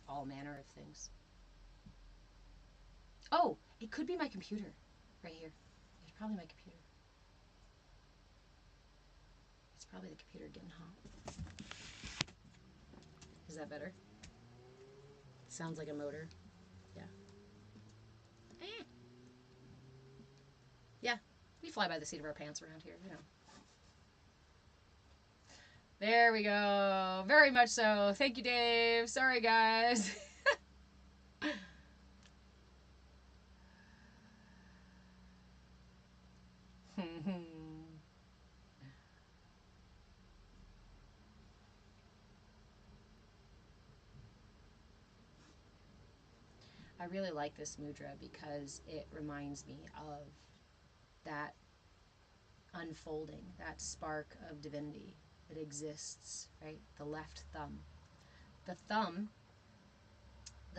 all manner of things. Oh, it could be my computer right here. It's probably my computer. It's probably the computer getting hot. Is that better? Sounds like a motor. Yeah. Yeah, we fly by the seat of our pants around here, you know. There we go. Very much so. Thank you, Dave. Sorry, guys. I really like this mudra because it reminds me of that unfolding, that spark of divinity that exists, right? The left thumb. The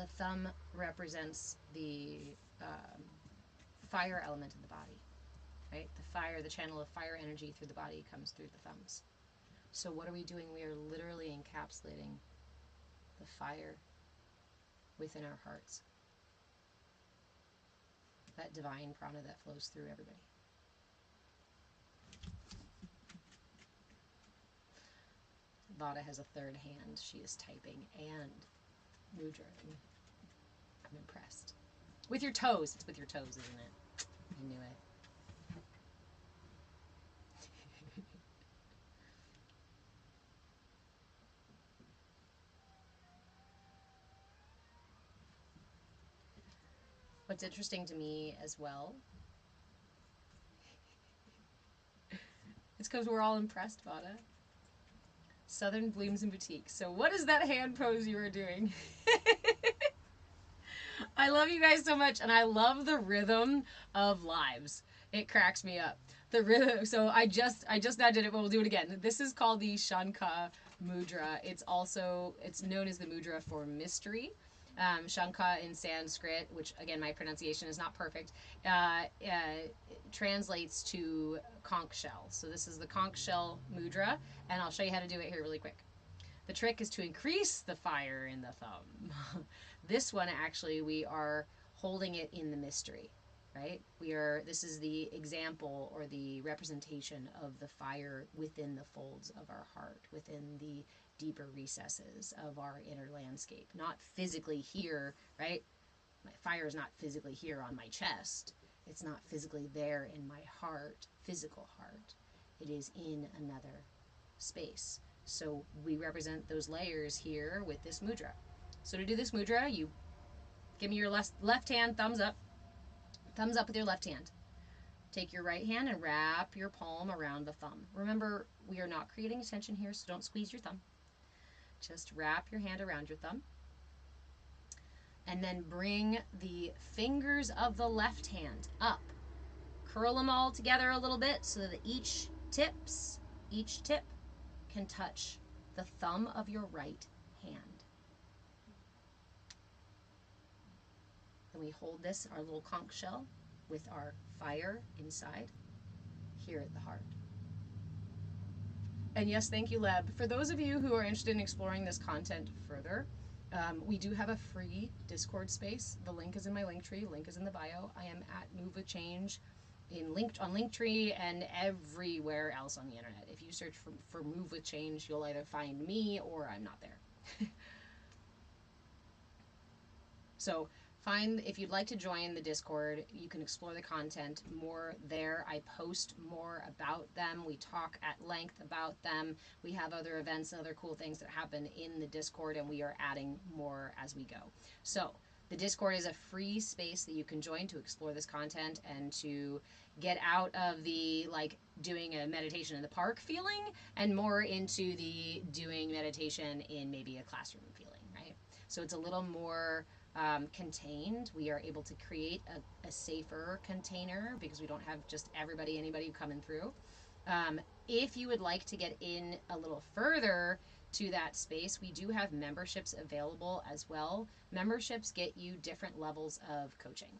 thumb represents the fire element in the body, right? The fire, the channel of fire energy through the body comes through the thumbs. So what are we doing? We are literally encapsulating the fire within our hearts. That divine prana that flows through everybody. Vada has a third hand. She is typing and mudra. I'm impressed. With your toes. It's with your toes, isn't it? I knew it. What's interesting to me as well, it's because we're all impressed, Vada. Southern Blooms and Boutique. So what is that hand pose you are doing? I love you guys so much, and I love the rhythm of lives. It cracks me up. The rhythm. So I just now did it, but we'll do it again. This is called the Shanka Mudra. It's known as the mudra for mystery. Shanka in Sanskrit, which again my pronunciation is not perfect, translates to conch shell. So this is the conch shell mudra, and I'll show you how to do it here really quick. The trick is to increase the fire in the thumb. This one actually we are holding it in the mystery, right? This is the example or the representation of the fire within the folds of our heart, within the deeper recesses of our inner landscape. Not physically here, right? My fire is not physically here on my chest. It's not physically there in my heart, physical heart. It is in another space. So we represent those layers here with this mudra. So to do this mudra, you give me your left hand, thumbs up. Thumbs up with your left hand. Take your right hand and wrap your palm around the thumb. Remember, we are not creating tension here, so don't squeeze your thumb. Just wrap your hand around your thumb. And then bring the fingers of the left hand up. Curl them all together a little bit so that each tip can touch the thumb of your right hand. Then we hold this, our little conch shell, with our fire inside, here at the heart. And yes, thank you, Leb. For those of you who are interested in exploring this content further, we do have a free Discord space. The link is in my Linktree. Link is in the bio. I am at Move with Change on Linktree and everywhere else on the internet. If you search for Move with Change, you'll either find me or I'm not there. So if you'd like to join the Discord, you can explore the content more there. I post more about them. We talk at length about them. We have other events and other cool things that happen in the Discord, and we are adding more as we go. So the Discord is a free space that you can join to explore this content and to get out of the like doing a meditation in the park feeling and more into the doing meditation in maybe a classroom feeling, right? So it's a little more contained. We are able to create a safer container because we don't have just anybody coming through. If you would like to get in a little further to that space, we do have memberships available as well. Memberships get you different levels of coaching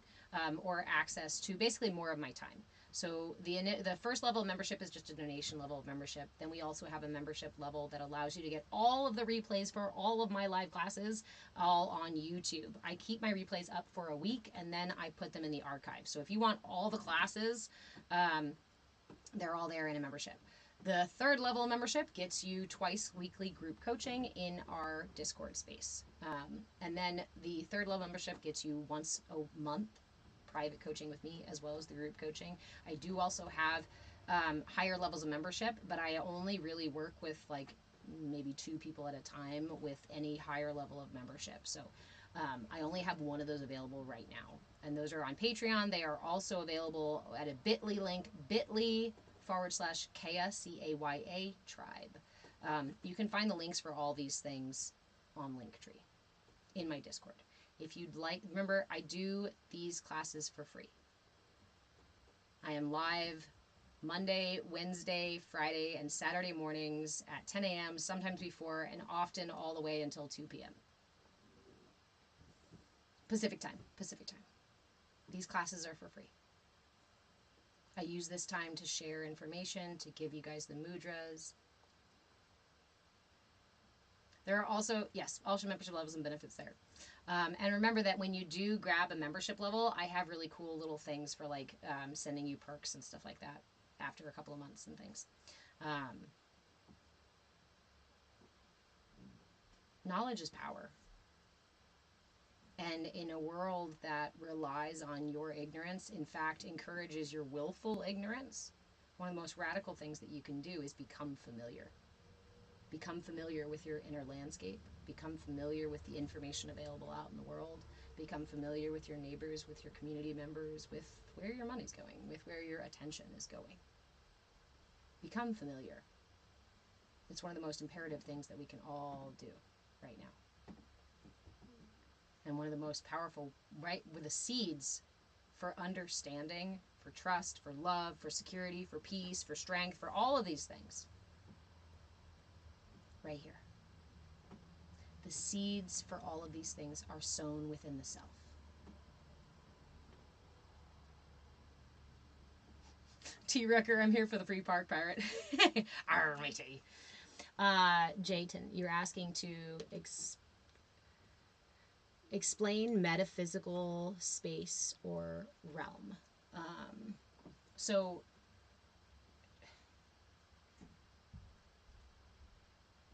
or access to basically more of my time. So the first level of membership is just a donation level of membership. Then we also have a membership level that allows you to get all of the replays for all of my live classes all on YouTube. I keep my replays up for a week and then I put them in the archive. So if you want all the classes, they're all there in a membership. The third level of membership gets you twice weekly group coaching in our Discord space. And then the third level membership gets you once a month private coaching with me as well as the group coaching. I do also have higher levels of membership, but I only really work with like maybe 2 people at a time with any higher level of membership. So I only have one of those available right now. And those are on Patreon. They are also available at a bit.ly link, bit.ly/CAYA, CAYA tribe. You can find the links for all these things on Linktree in my Discord. If you'd like, remember, I do these classes for free. I am live Monday, Wednesday, Friday, and Saturday mornings at 10 a.m., sometimes before, and often all the way until 2 p.m. Pacific time. These classes are for free. I use this time to share information, to give you guys the mudras. There are also, yes, also membership levels and benefits there. And remember that when you do grab a membership level, I have really cool little things for like sending you perks and stuff like that after a couple of months and things. Knowledge is power. And in a world that relies on your ignorance, in fact, encourages your willful ignorance, one of the most radical things that you can do is become familiar. Become familiar with your inner landscape. Become familiar with the information available out in the world. Become familiar with your neighbors, with your community members, with where your money's going, with where your attention is going. Become familiar. It's one of the most imperative things that we can all do right now. And one of the most powerful, right, with the seeds for understanding, for trust, for love, for security, for peace, for strength, for all of these things. Right here. The seeds for all of these things are sown within the self. T. Rucker, I'm here for the free park pirate. Arr, matey. Jayton, you're asking to explain metaphysical space or realm. So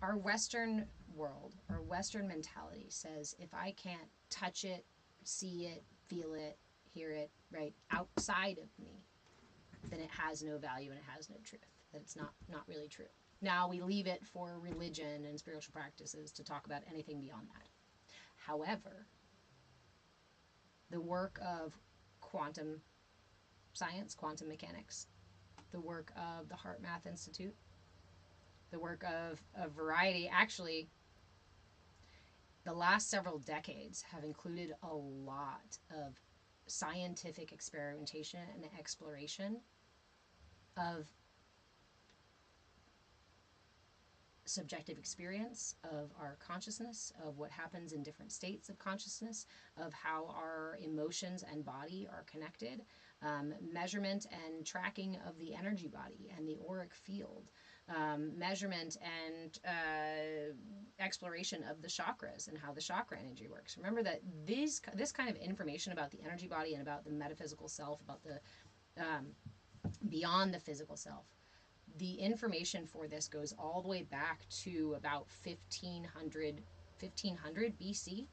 our Western world, our Western mentality says if I can't touch it, see it, feel it, hear it, right, outside of me, then it has no value and it has no truth, that it's not really true. Now we leave it for religion and spiritual practices to talk about anything beyond that. However, the work of quantum science, quantum mechanics, the work of the Heart Math Institute, the work of a variety, actually, the last several decades have included a lot of scientific experimentation and exploration of subjective experience of our consciousness, of what happens in different states of consciousness, of how our emotions and body are connected, measurement and tracking of the energy body and the auric field, measurement and exploration of the chakras and how the chakra energy works. Remember that this kind of information about the energy body and about the metaphysical self, about the beyond the physical self, the information for this goes all the way back to about 1500 BC.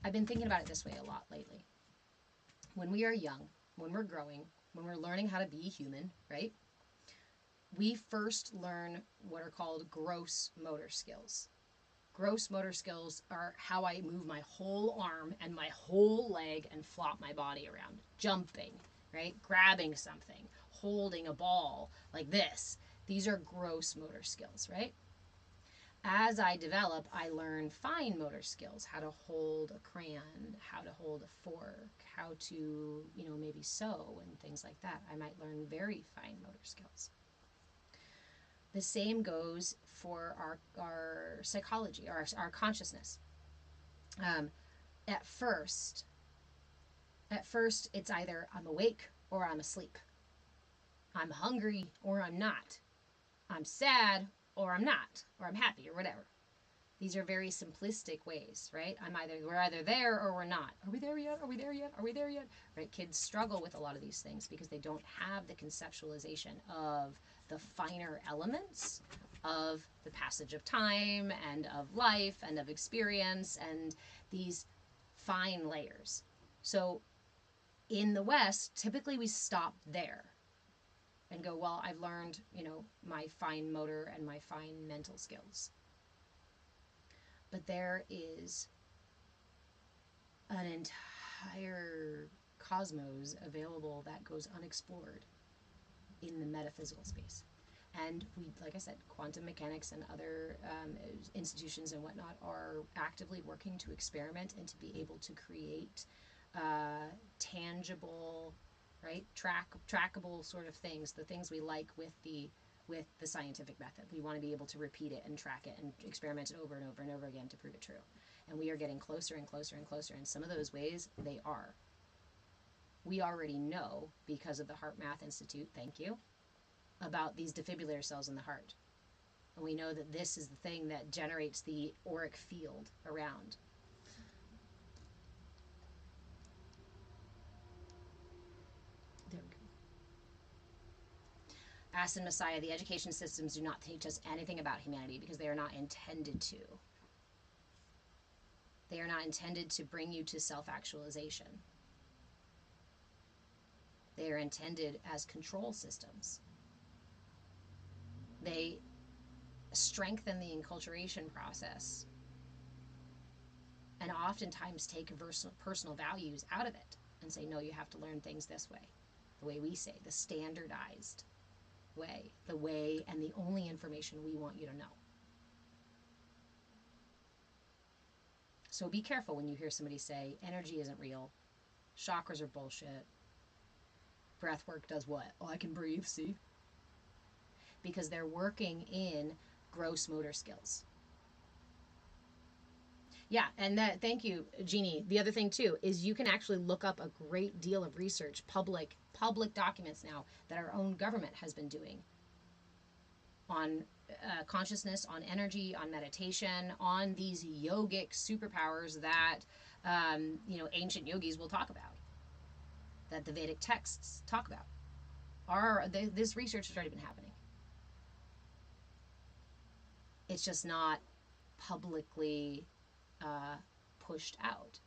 I've been thinking about it this way a lot lately. When we are young, when we're growing, when we're learning how to be human, right? We first learn what are called gross motor skills. Gross motor skills are how I move my whole arm and my whole leg and flop my body around. Jumping, right? Grabbing something, holding a ball like this. These are gross motor skills, right? As I develop, I learn fine motor skills, how to hold a crayon, how to hold a fork, how to, maybe sew and things like that. I might learn very fine motor skills. The same goes for our psychology, our consciousness. At first, it's either I'm awake or I'm asleep. I'm hungry or I'm not. I'm sad or I'm not, or I'm happy or whatever. These are very simplistic ways, right? We're either there or we're not. Are we there yet? Are we there yet? Are we there yet? Right? Kids struggle with a lot of these things because they don't have the conceptualization of the finer elements of the passage of time and of life and of experience and these fine layers. So in the West, typically we stop there and go, well, I've learned, my fine motor and my fine mental skills. But there is an entire cosmos available that goes unexplored in the metaphysical space. And we, like I said, quantum mechanics and other institutions and whatnot are actively working to experiment and to be able to create tangible, right, trackable sort of things, the things we like with the scientific method. We want to be able to repeat it and track it and experiment it over and over and over again to prove it true. And we are getting closer and closer and closer. In some of those ways, they are. We already know, because of the Heart Math Institute, thank you, about these defibrillator cells in the heart. And we know that this is the thing that generates the auric field around. There we go. Ask and Messiah, the education systems do not teach us anything about humanity because they are not intended to. They are not intended to bring you to self-actualization. They are intended as control systems. They strengthen the enculturation process and oftentimes take personal values out of it and say, no, you have to learn things this way, the way we say, the standardized way, the way and the only information we want you to know. So be careful when you hear somebody say, energy isn't real, chakras are bullshit, breath work does what? Oh, I can breathe, see? Because they're working in gross motor skills. Yeah, and thank you, Jeannie. The other thing too is you can actually look up a great deal of research, public documents now that our own government has been doing on consciousness, on energy, on meditation, on these yogic superpowers that ancient yogis will talk about, that the Vedic texts talk about. This research has already been happening. It's just not publicly pushed out.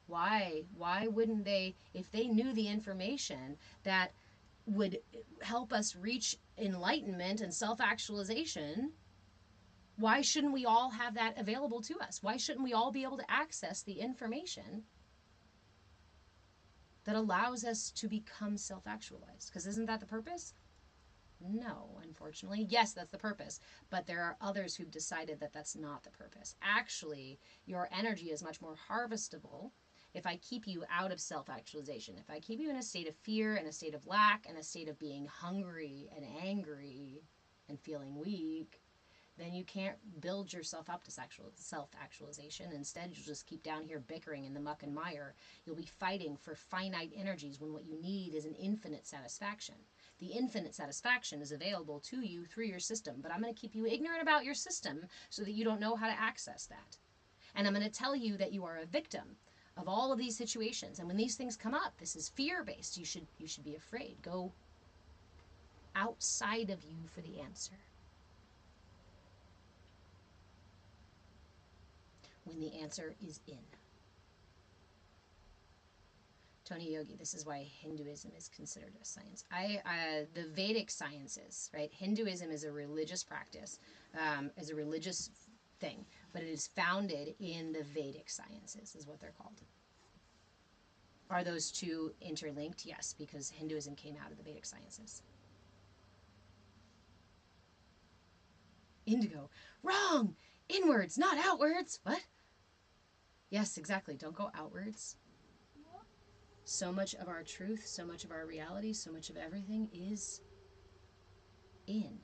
Why wouldn't they, if they knew the information that would help us reach enlightenment and self-actualization, why shouldn't we all have that available to us? Why shouldn't we all be able to access the information that allows us to become self-actualized? Because isn't that the purpose? No, unfortunately. Yes, that's the purpose. But there are others who've decided that that's not the purpose. Actually, your energy is much more harvestable if I keep you out of self-actualization. If I keep you in a state of fear, in a state of lack, in a state of being hungry and angry and feeling weak, then you can't build yourself up to self-actualization. Instead, you'll just keep down here bickering in the muck and mire. You'll be fighting for finite energies when what you need is an infinite satisfaction. The infinite satisfaction is available to you through your system, but I'm going to keep you ignorant about your system so that you don't know how to access that. And I'm going to tell you that you are a victim of all of these situations. And when these things come up, this is fear-based. You should be afraid. Go outside of you for the answer. When the answer is in. Tony Yogi, this is why Hinduism is considered a science. The Vedic sciences, right? Hinduism is a religious practice, is a religious thing, but it is founded in the Vedic sciences, is what they're called. Are those two interlinked? Yes, because Hinduism came out of the Vedic sciences. Indigo, wrong! Inwards, not outwards! What? Yes, exactly. Don't go outwards. So much of our truth, so much of our reality, so much of everything is in.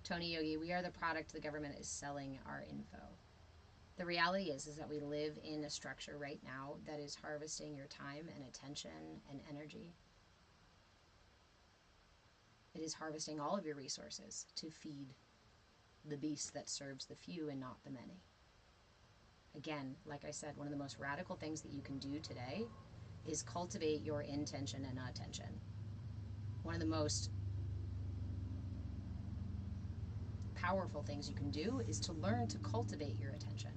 Tony Yogi, we are the product the government is selling our info. The reality is that we live in a structure right now that is harvesting your time and attention and energy. It is harvesting all of your resources to feed the beast that serves the few and not the many. Again, like I said, one of the most radical things that you can do today is cultivate your intention and attention. One of the most powerful things you can do is to learn to cultivate your attention.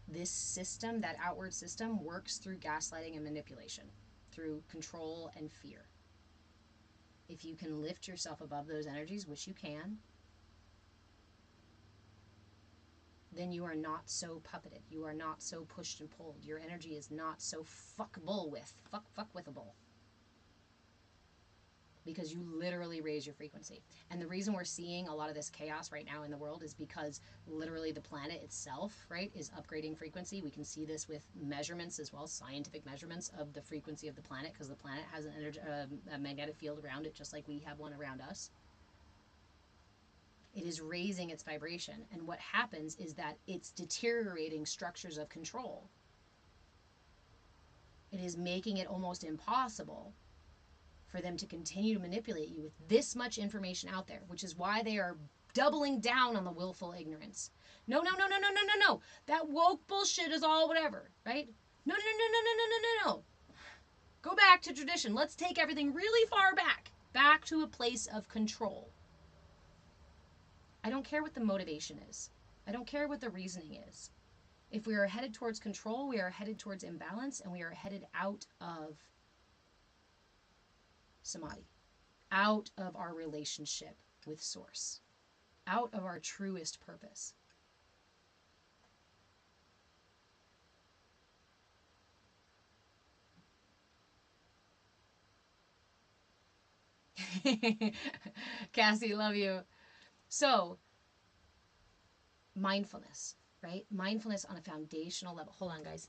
This system, that outward system, works through gaslighting and manipulation, through control and fear. If you can lift yourself above those energies, which you can, then you are not so puppeted. You are not so pushed and pulled. Your energy is not so fuckable with, fuckwithable. Because you literally raise your frequency. And the reason we're seeing a lot of this chaos right now in the world is because literally the planet itself, right, is upgrading frequency. We can see this with measurements as well, scientific measurements of the frequency of the planet, because the planet has a magnetic field around it, just like we have one around us. It is raising its vibration. And what happens is that it's deteriorating structures of control. It is making it almost impossible for them to continue to manipulate you with this much information out there, which is why they are doubling down on the willful ignorance. No. That woke bullshit is all whatever, right? No. Go back to tradition. Let's take everything really far back to a place of control. I don't care what the motivation is. I don't care what the reasoning is. If we are headed towards control, we are headed towards imbalance, and we are headed out of samadhi, out of our relationship with Source, out of our truest purpose. Cassie, love you. So, mindfulness, right? Mindfulness on a foundational level. Hold on, guys.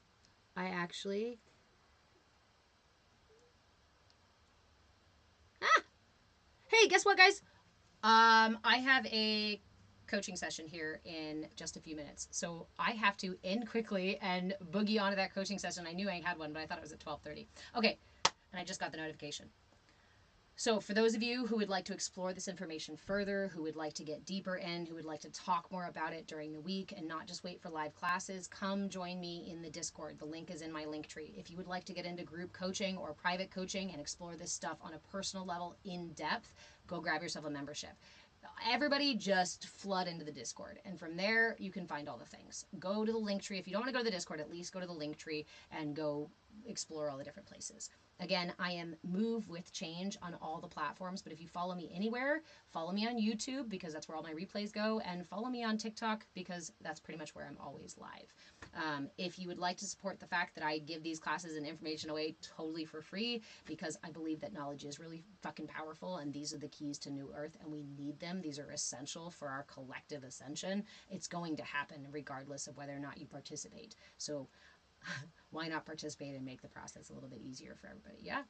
Hey, guess what, guys? I have a coaching session here in just a few minutes. So I have to end quickly and boogie onto that coaching session. I knew I had one, but I thought it was at 12:30. Okay, and I just got the notification. So for those of you who would like to explore this information further, who would like to get deeper in, who would like to talk more about it during the week and not just wait for live classes, come join me in the Discord. The link is in my link tree. If you would like to get into group coaching or private coaching and explore this stuff on a personal level in depth, go grab yourself a membership. Everybody just flood into the Discord, and from there you can find all the things. Go to the link tree. If you don't want to go to the Discord, at least go to the link tree and go explore all the different places. Again, I am Move with Change on all the platforms, but if you follow me anywhere, follow me on YouTube because that's where all my replays go, and follow me on TikTok because that's pretty much where I'm always live. If you would like to support the fact that I give these classes and information away totally for free, because I believe that knowledge is really fucking powerful, and these are the keys to New Earth, and we need them. These are essential for our collective ascension. It's going to happen regardless of whether or not you participate. So why not participate and make the process a little bit easier for everybody? Yeah?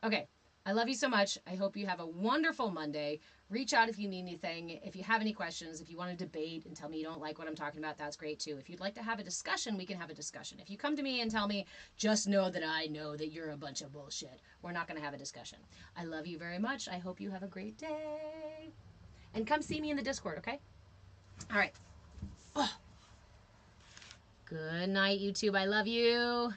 Okay. I love you so much. I hope you have a wonderful Monday. Reach out if you need anything. If you have any questions, if you want to debate and tell me you don't like what I'm talking about, that's great too. If you'd like to have a discussion, we can have a discussion. If you come to me and tell me, just know that I know that you're a bunch of bullshit, we're not going to have a discussion. I love you very much. I hope you have a great day. And come see me in the Discord, okay? All right. Oh. Good night, YouTube. I love you.